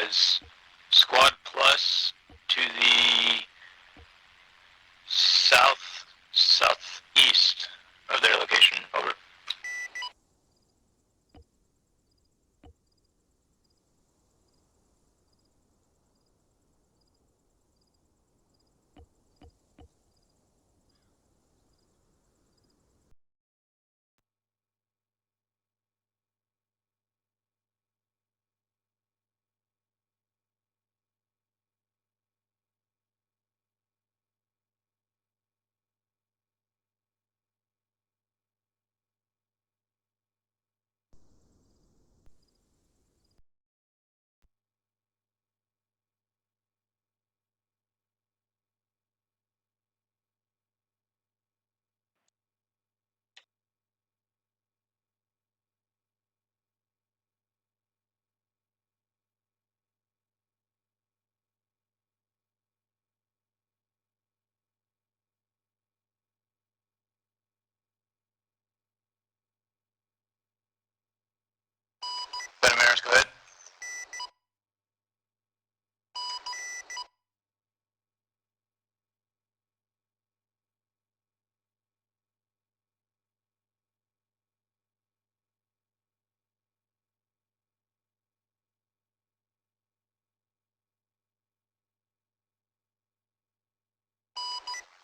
is Squad Plus to the southeast of their location. Over. Ben Amaris, go ahead.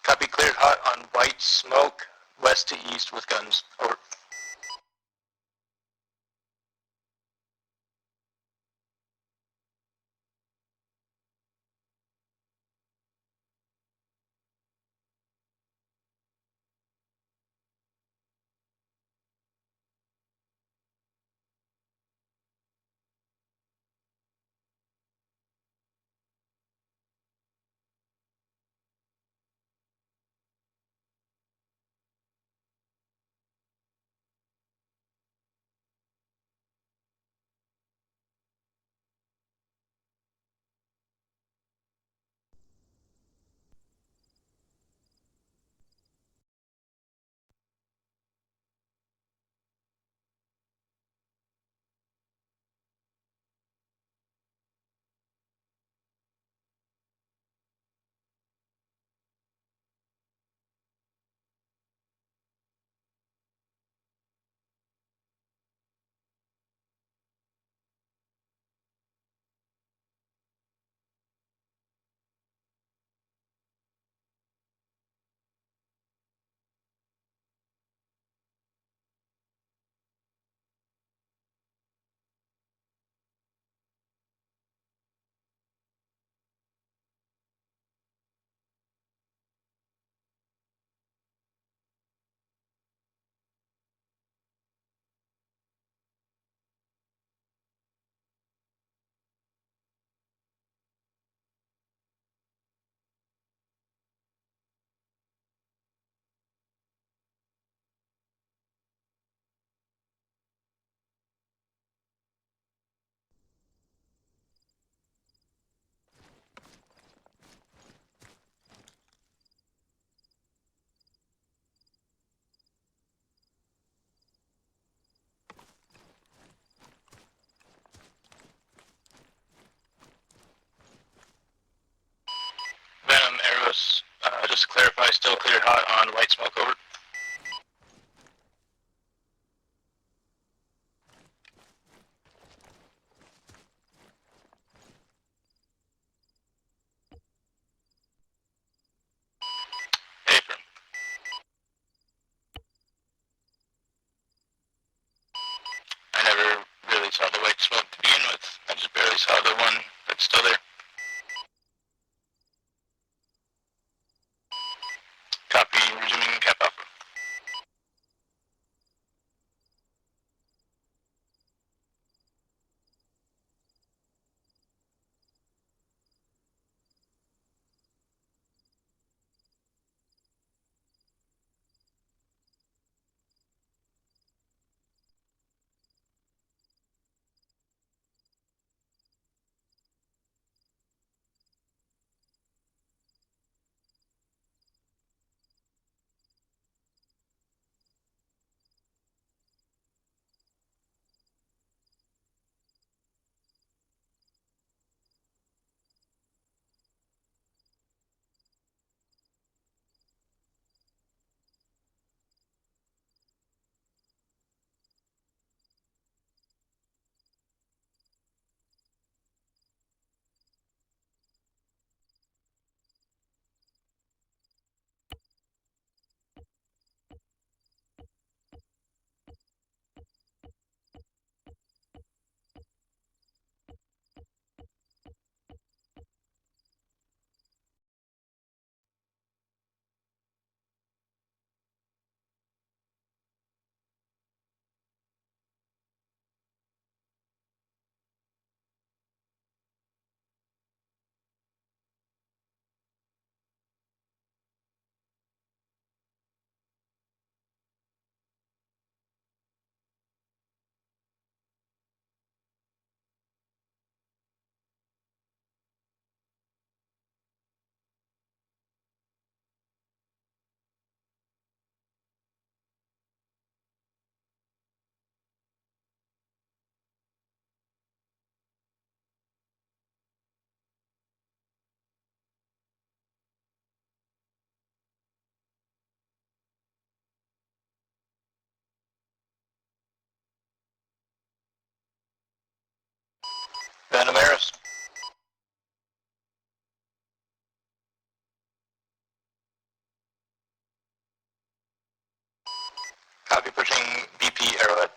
Copy, cleared hot on white smoke, west to east with guns. Over. Venom, Arrows, just to clarify, still cleared hot on white smoke. Over. Apron. I never really saw the white smoke to begin with. I just barely saw the one that's still there. Copy, resuming cap alpha. Copy, pushing BP Arrowhead.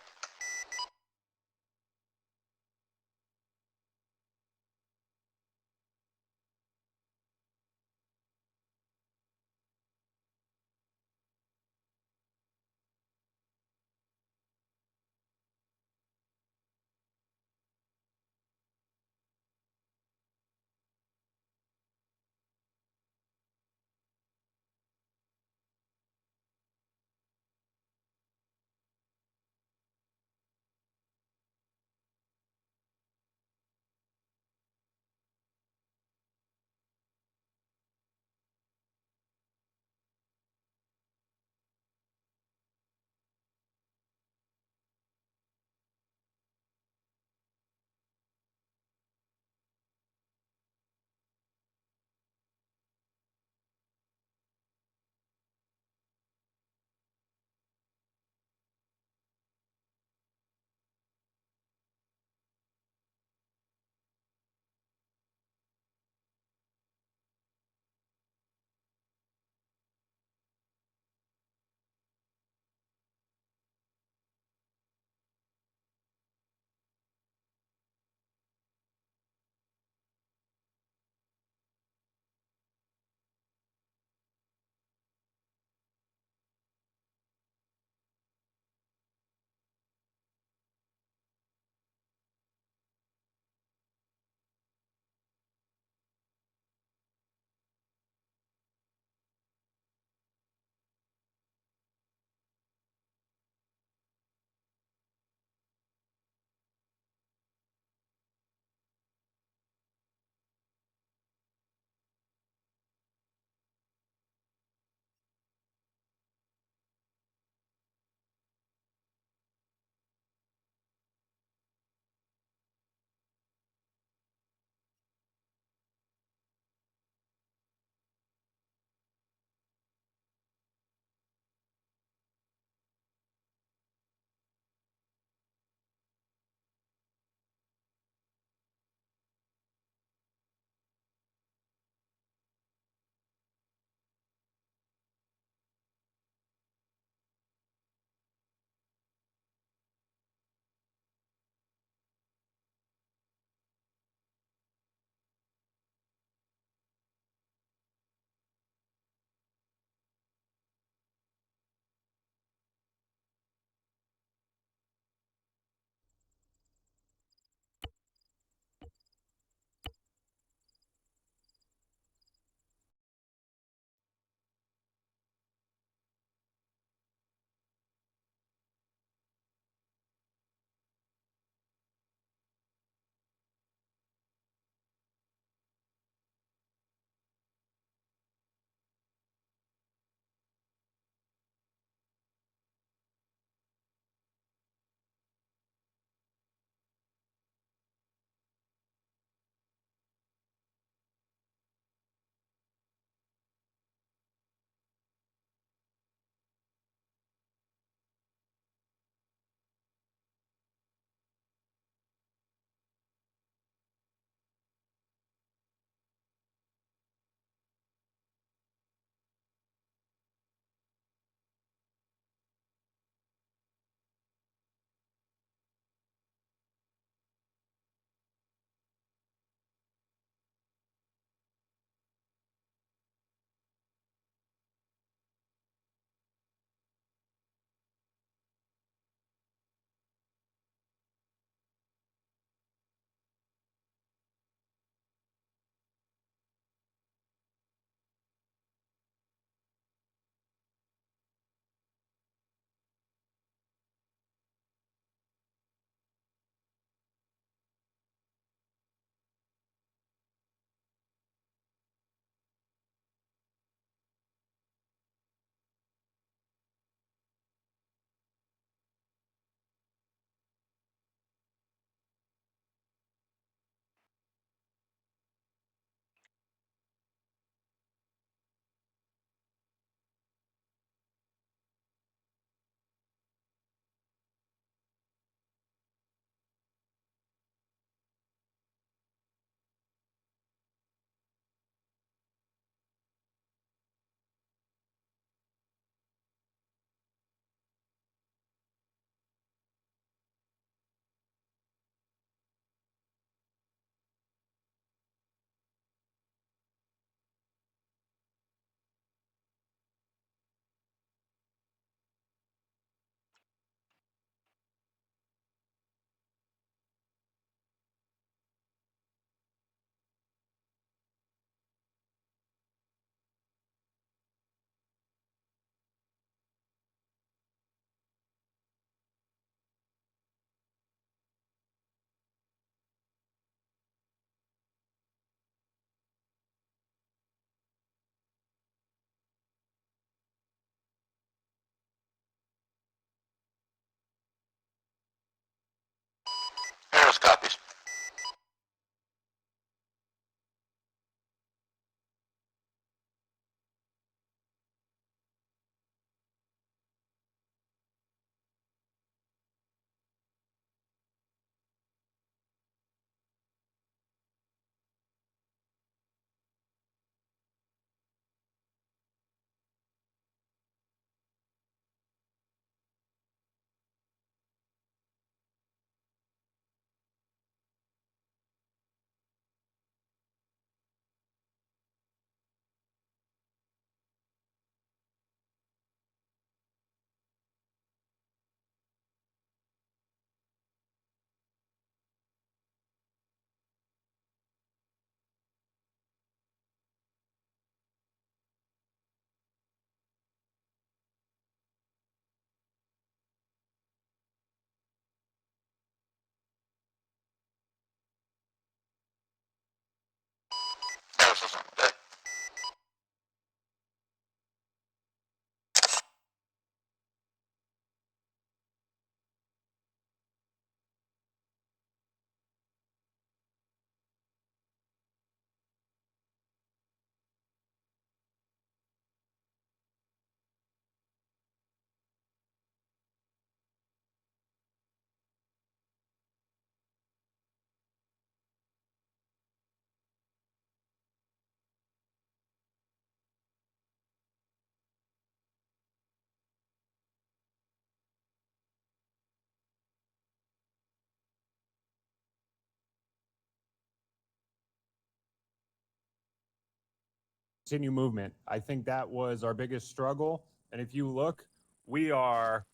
continue movement. I think that was our biggest struggle. And if you look, we are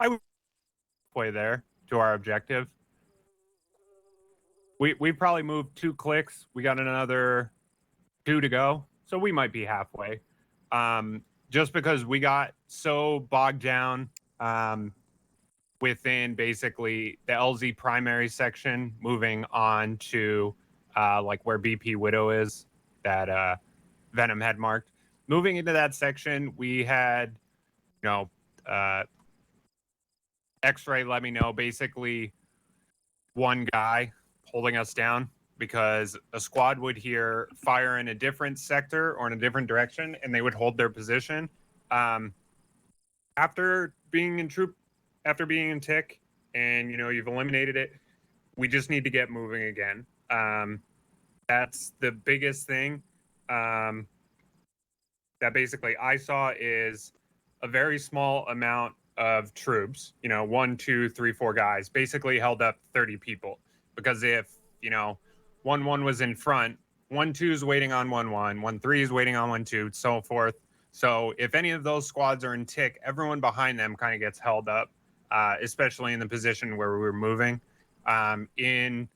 halfway there to our objective. We probably moved 2 clicks. We got another 2 to go, so we might be halfway. Just because we got so bogged down within basically the LZ primary section, moving on to like where BP Widow is, that Venom had marked. Moving into that section, we had, X-Ray let me know basically one guy holding us down because a squad would hear fire in a different sector or in a different direction, and they would hold their position. After being in tick, and you've eliminated it, we just need to get moving again. That's the biggest thing. That basically I saw is a very small amount of troops. 1, 2, 3, 4 guys basically held up 30 people. Because if 1-1 was in front, 1-2 is waiting on 1-1, 1-3 is waiting on 1-2, so forth. So if any of those squads are in tick, everyone behind them kind of gets held up, especially in the position where we were moving. In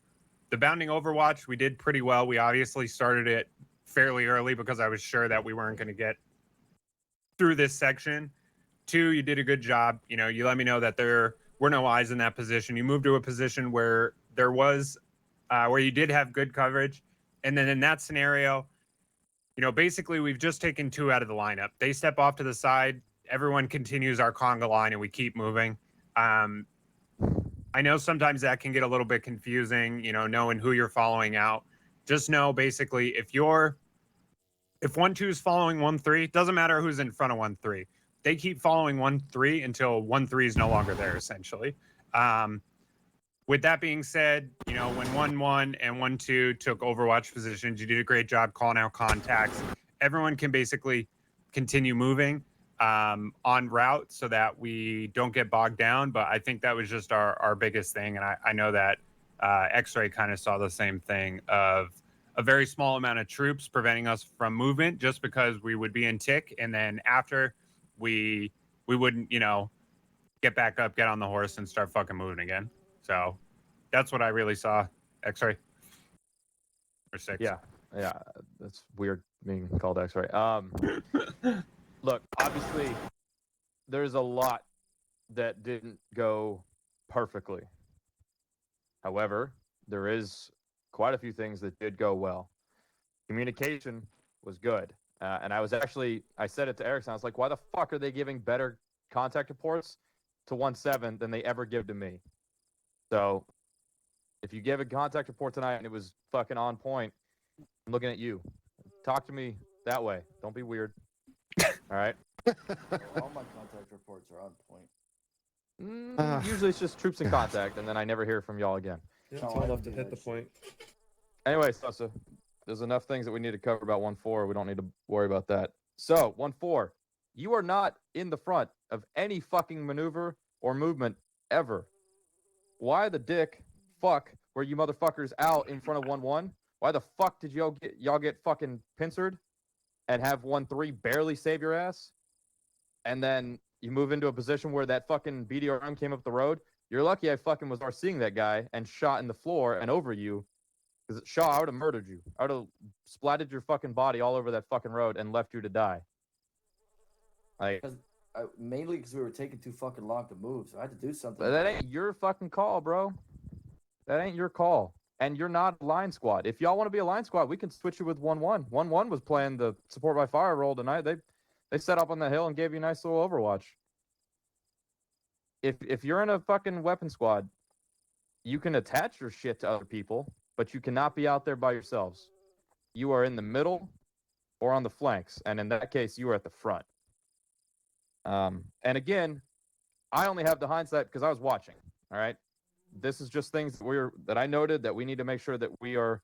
the bounding overwatch, we did pretty well. We obviously started it fairly early because I was sure that we weren't going to get through this section. 2, you did a good job. You let me know that there were no eyes in that position. You moved to a position where there was, where you did have good coverage. And then in that scenario, basically we've just taken 2 out of the lineup. They step off to the side. Everyone continues our conga line and we keep moving. I know sometimes that can get a little bit confusing, knowing who you're following out. Just know basically if 1-2 is following 1-3, doesn't matter who's in front of 1-3. They keep following 1-3 until 1-3 is no longer there, essentially. With that being said, when 1-1 and 1-2 took Overwatch positions, you did a great job calling out contacts. Everyone can basically continue moving on route so that we don't get bogged down. But I think that was just our biggest thing. And I know that X-Ray kind of saw the same thing of a very small amount of troops preventing us from movement just because we would be in tick. And then after we wouldn't, get back up, get on the horse and start fucking moving again. So that's what I really saw. X-Ray. Or 6. Yeah, that's weird being called X-Ray. Look, obviously, there's a lot that didn't go perfectly. However, there is quite a few things that did go well. Communication was good. And I said it to Erickson, I was like, why the fuck are they giving better contact reports to 1-7 than they ever give to me? So, if you give a contact report tonight and it was fucking on point, I'm looking at you. Talk to me that way. Don't be weird. All right? All my contact reports are on point. Usually it's just troops in contact, and then I never hear from y'all again. Yeah, it's all enough to hit the point. Anyway, so there's enough things that we need to cover about 1-4. We don't need to worry about that. So, 1-4, you are not in the front of any fucking maneuver or movement ever. Why the fuck were you motherfuckers out in front of 1-1? Why the fuck did y'all get fucking pincered and have 1-3 barely save your ass? And then you move into a position where that fucking BDRM came up the road. You're lucky I fucking was seeing that guy and shot in the floor and over you. Because Shaw, I would have murdered you. I would have splatted your fucking body all over that fucking road and left you to die. Mainly because we were taking too fucking long to move, so I had to do something. But that ain't your fucking call, bro. That ain't your call. And you're not a line squad. If y'all want to be a line squad, we can switch you with 1-1. 1-1 was playing the support by fire role tonight. They set up on the hill and gave you a nice little Overwatch. If you're in a fucking weapon squad, you can attach your shit to other people, but you cannot be out there by yourselves. You are in the middle or on the flanks, and in that case, you are at the front. And again, I only have the hindsight because I was watching. All right, this is just things that I noted that we need to make sure that we are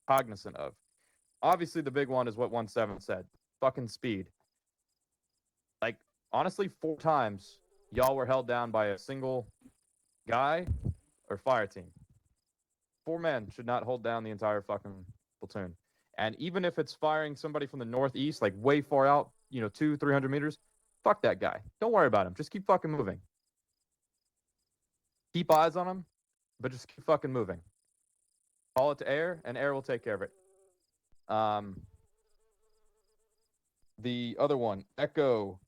cognizant of. Obviously, the big one is what 1-7 said: fucking speed. Like honestly, 4 times y'all were held down by a single guy or fire team. 4 men should not hold down the entire fucking platoon. And even if it's firing somebody from the northeast, like way far out, 200-300 meters, fuck that guy. Don't worry about him. Just keep fucking moving. Keep eyes on him, but just keep fucking moving. Call it to air, and air will take care of it. The other one, Echo,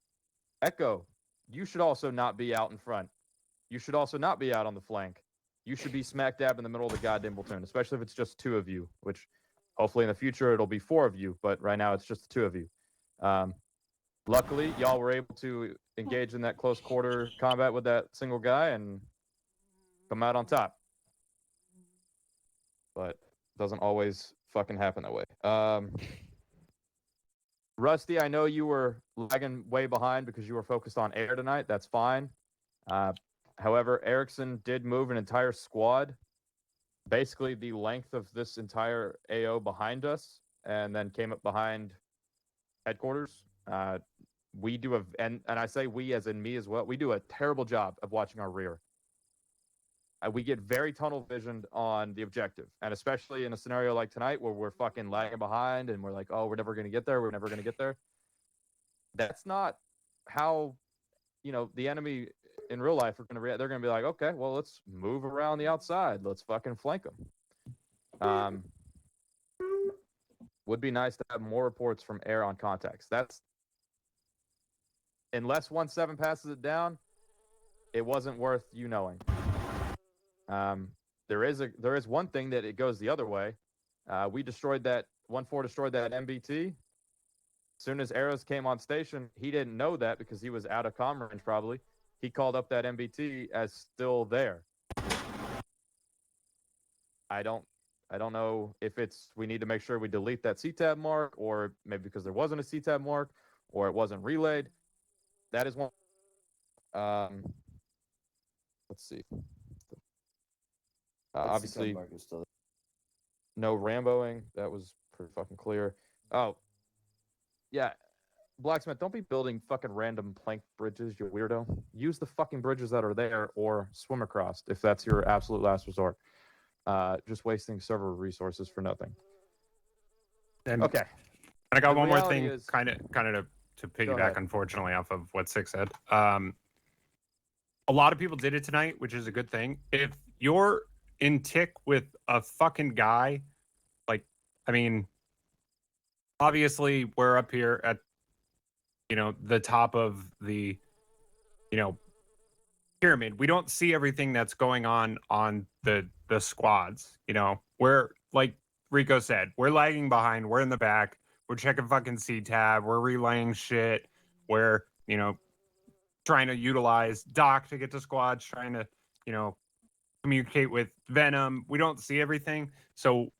you should also not be out in front. You should also not be out on the flank. You should be smack dab in the middle of the goddamn platoon, especially if it's just 2 of you, which hopefully in the future it'll be 4 of you, but right now it's just the 2 of you. Luckily, y'all were able to engage in that close quarter combat with that single guy and come out on top. But it doesn't always fucking happen that way. Rusty, I know you were lagging way behind because you were focused on air tonight. That's fine. However, Erickson did move an entire squad, basically the length of this entire AO behind us, and then came up behind headquarters. We do and I say we as in me as well, we do a terrible job of watching our rear. We get very tunnel visioned on the objective, and especially in a scenario like tonight where we're fucking lagging behind and we're like, oh, we're never going to get there. We're never going to get there. That's not how, the enemy in real life are going to react. They're going to be like, okay, well, let's move around the outside. Let's fucking flank them. Would be nice to have more reports from air on contacts. That's unless 1-7 passes it down, it wasn't worth you knowing. There is one thing that it goes the other way. We destroyed that 1-4 destroyed that MBT. As soon as Arrows came on station, he didn't know that because he was out of comm range probably. He called up that MBT as still there. I don't know if we need to make sure we delete that CTAB mark, or maybe because there wasn't a CTAB mark, or it wasn't relayed. That is one. Let's see. Obviously, no Ramboing. That was pretty fucking clear. Oh, yeah. Blacksmith, don't be building fucking random plank bridges, you weirdo. Use the fucking bridges that are there or swim across if that's your absolute last resort. Just wasting server resources for nothing. And okay. And I got The one more reality thing, is- kind of to Go piggyback, ahead. unfortunately, off of what Six said. A lot of people did it tonight, which is a good thing. If you're in tick with a fucking guy, obviously we're up here at, the top of the, pyramid. We don't see everything that's going on the squads. We're like Rico said, we're lagging behind. We're in the back. We're checking fucking C-tab. We're relaying shit. We're, trying to utilize Doc to get to squads, trying to, communicate with Venom. We don't see everything. So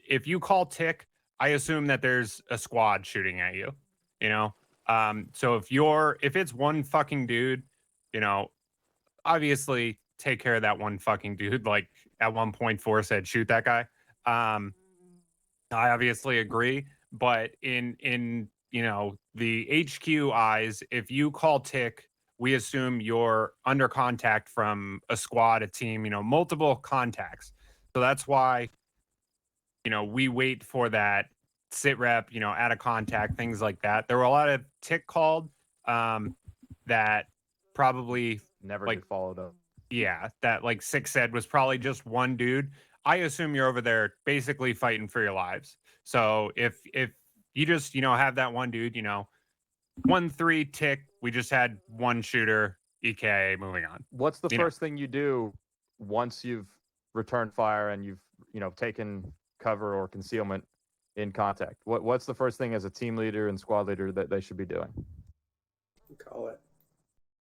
if you call tick, I assume that there's a squad shooting at you, So if it's one fucking dude, obviously take care of that one fucking dude. Like at 1.4 said, shoot that guy. I obviously agree, but in the HQ eyes, if you call tick, we assume you're under contact from a squad, a team, multiple contacts. So that's why, we wait for that sit rep, add a contact, things like that. There were a lot of tick called that probably never get followed up. Yeah, that like Six said was probably just one dude. I assume you're over there basically fighting for your lives. So if you just, have that one dude, 1-3 tick, we just had one shooter, EK, moving on. What's the first thing you do once you've returned fire and you've, taken cover or concealment in contact? What's the first thing as a team leader and squad leader that they should be doing? Call it.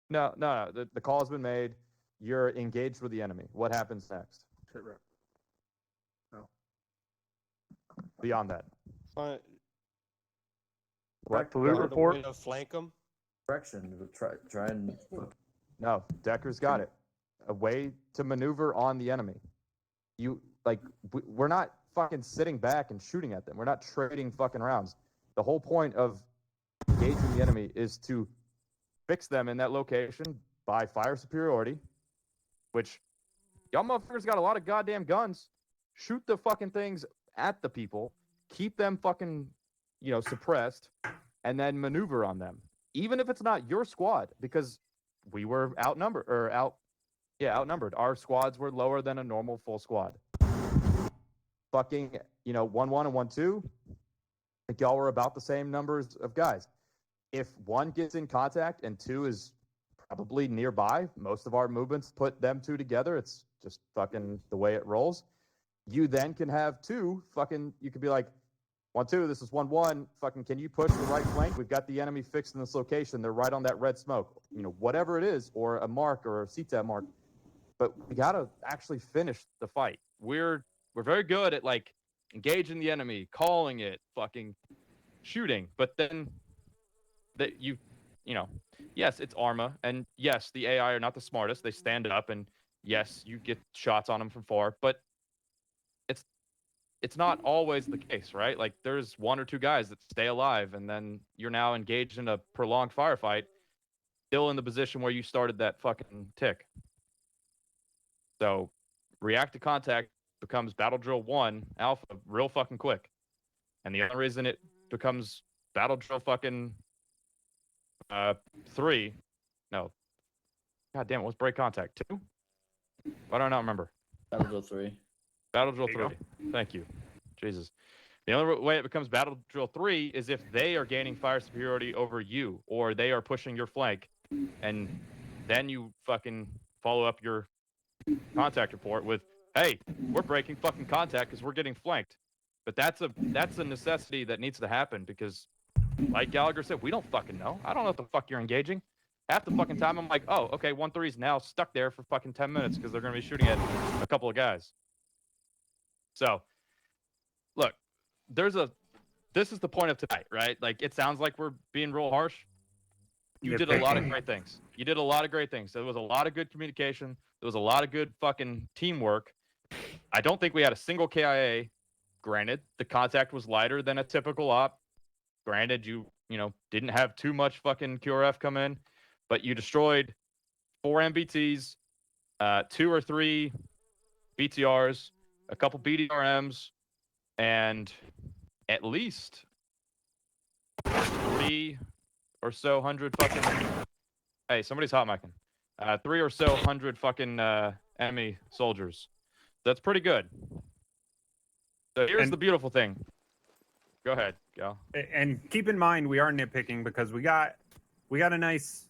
No. The call has been made. You're engaged with the enemy. What happens next? No. Beyond that. What? Pollute report? To flank them? Direction. Try and. No, Decker's got it. A way to maneuver on the enemy. We're not fucking sitting back and shooting at them. We're not trading fucking rounds. The whole point of engaging the enemy is to fix them in that location by fire superiority, which y'all motherfuckers got a lot of goddamn guns. Shoot the fucking things at the people. keep them fucking, suppressed, and then maneuver on them, even if it's not your squad, because we were outnumbered. Our squads were lower than a normal full squad. Fucking, 1-1 and 1-2. I think y'all were about the same numbers of guys. If 1 gets in contact and 2 is probably nearby, most of our movements put them 2 together. It's just fucking the way it rolls. You then can have 2 fucking, you could be like, 1-2, this is 1-1, fucking, can you push the right flank? We've got the enemy fixed in this location. They're right on that red smoke. Whatever it is, or a mark or a CTAB mark. But we gotta actually finish the fight. We're very good at like engaging the enemy, calling it, fucking shooting, but then that yes, it's Arma, and yes, the AI are not the smartest. They stand up, and yes, you get shots on them from far, but it's not always the case, right? Like there's 1 or 2 guys that stay alive, and then you're now engaged in a prolonged firefight, still in the position where you started that fucking tick. So react to contact becomes battle drill 1 alpha real fucking quick. And the other reason it becomes battle drill fucking 3, no, god damn it, what's break contact 2? Why do I not remember? Battle drill 3. Battle drill 3. Thank you. Jesus. The only way it becomes battle drill 3 is if they are gaining fire superiority over you, or they are pushing your flank, and then you fucking follow up your contact report with, hey, we're breaking fucking contact because we're getting flanked. But that's a necessity that needs to happen, because like Gallagher said, we don't fucking know. I don't know what the fuck you're engaging. Half the fucking time I'm like, oh, okay, 1-3 is now stuck there for fucking 10 minutes because they're going to be shooting at a couple of guys. So, look, this is the point of tonight, right? Like, it sounds like we're being real harsh. You did a lot of great things. You did a lot of great things. There was a lot of good communication. There was a lot of good fucking teamwork. I don't think we had a single KIA. Granted, the contact was lighter than a typical op. Granted, you didn't have too much fucking QRF come in, but you destroyed 4 MBTs, 2 or 3 BTRs, a couple BDRMs, and at least 3 or so hundred fucking. Hey, somebody's hot micing. 3 or so hundred fucking enemy soldiers. That's pretty good. So here's the beautiful thing. Go ahead, Gal. And keep in mind, we are nitpicking because we got a nice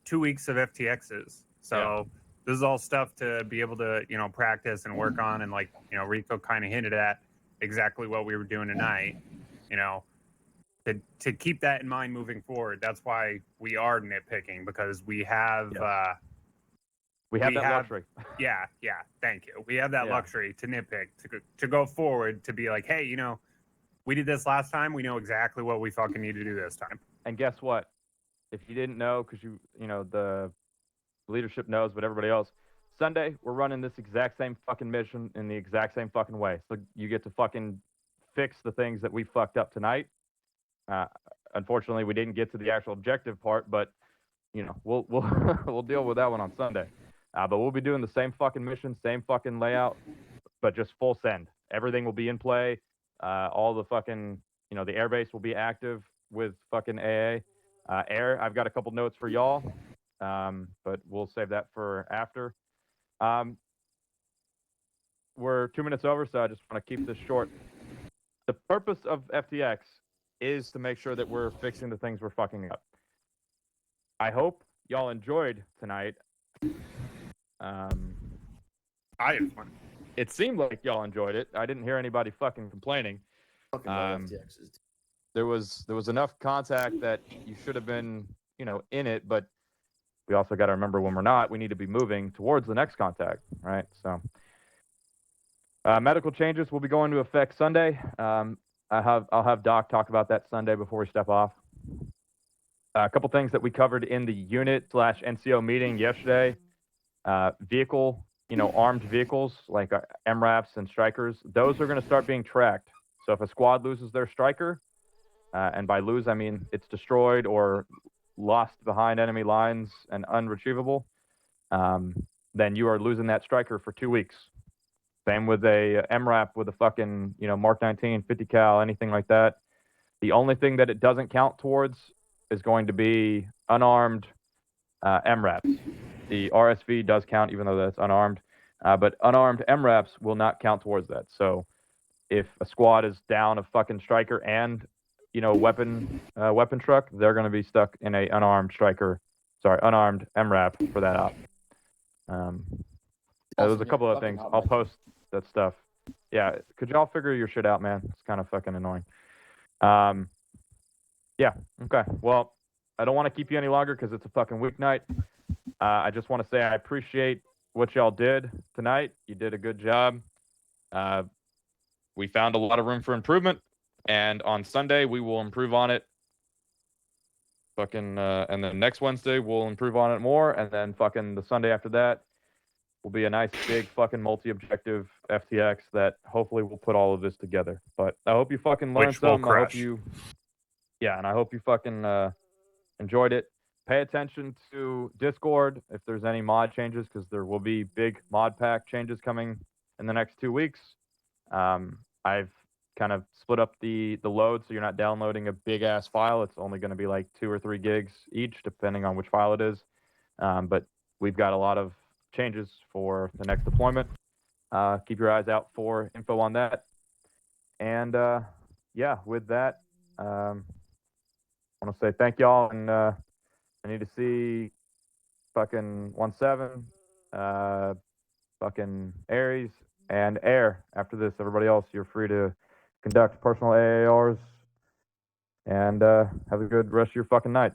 2 weeks of FTXs. So this is all stuff to be able to practice and work on, and like Rico kind of hinted at exactly what we were doing tonight. To keep that in mind moving forward. That's why we are nitpicking, because we have we have that luxury. Yeah, thank you. We have that luxury to nitpick, to go forward, to be like, hey, we did this last time. We know exactly what we fucking need to do this time. And guess what? If you didn't know, because the leadership knows, but everybody else, Sunday we're running this exact same fucking mission in the exact same fucking way. So you get to fucking fix the things that we fucked up tonight. Unfortunately, we didn't get to the actual objective part, but we'll we'll deal with that one on Sunday. But we'll be doing the same fucking mission, same fucking layout, but just full send. Everything will be in play. All the fucking the airbase will be active with fucking AA. Air, I've got a couple notes for y'all, but we'll save that for after. We're 2 minutes over, so I just want to keep this short. The purpose of FTX is to make sure that we're fixing the things we're fucking up. I hope y'all enjoyed tonight. I had fun. It seemed like y'all enjoyed it. I didn't hear anybody fucking complaining. There was enough contact that you should have been, in it, but we also got to remember, when we're not, we need to be moving towards the next contact, right? So medical changes will be going into effect Sunday. I'll have Doc talk about that Sunday before we step off. A couple things that we covered in the unit/NCO meeting yesterday. Vehicle, armed vehicles like MRAPs and strikers, those are going to start being tracked. So if a squad loses their striker, and by lose I mean it's destroyed or lost behind enemy lines and unretrievable, then you are losing that striker for 2 weeks. Same with a MRAP with a fucking, Mark 19, 50 cal, anything like that. The only thing that it doesn't count towards is going to be unarmed MRAPs. The RSV does count, even though that's unarmed. But unarmed MRAPs will not count towards that. So if a squad is down a fucking striker and, weapon truck, they're going to be stuck in a unarmed MRAP for that op. There's a couple of things. I'll post that stuff. Yeah, could y'all figure your shit out, man? It's kind of fucking annoying. Yeah, okay. Well, I don't want to keep you any longer because it's a fucking weeknight. I just want to say I appreciate what y'all did tonight. You did a good job. We found a lot of room for improvement, and on Sunday we will improve on it. And then next Wednesday we'll improve on it more, and then fucking the Sunday after that will be a nice big fucking multi-objective FTX that hopefully will put all of this together. But I hope you fucking learned something. I hope you fucking enjoyed it. Pay attention to Discord if there's any mod changes, because there will be big mod pack changes coming in the next 2 weeks. I've kind of split up the load, so you're not downloading a big ass file. It's only going to be like 2 or 3 gigs each, depending on which file it is. But we've got a lot of changes for the next deployment. Keep your eyes out for info on that. And yeah, with that, I want to say thank y'all, and I need to see fucking 17, fucking Aries, and Air after this. Everybody else, you're free to conduct personal AARs, and have a good rest of your fucking night.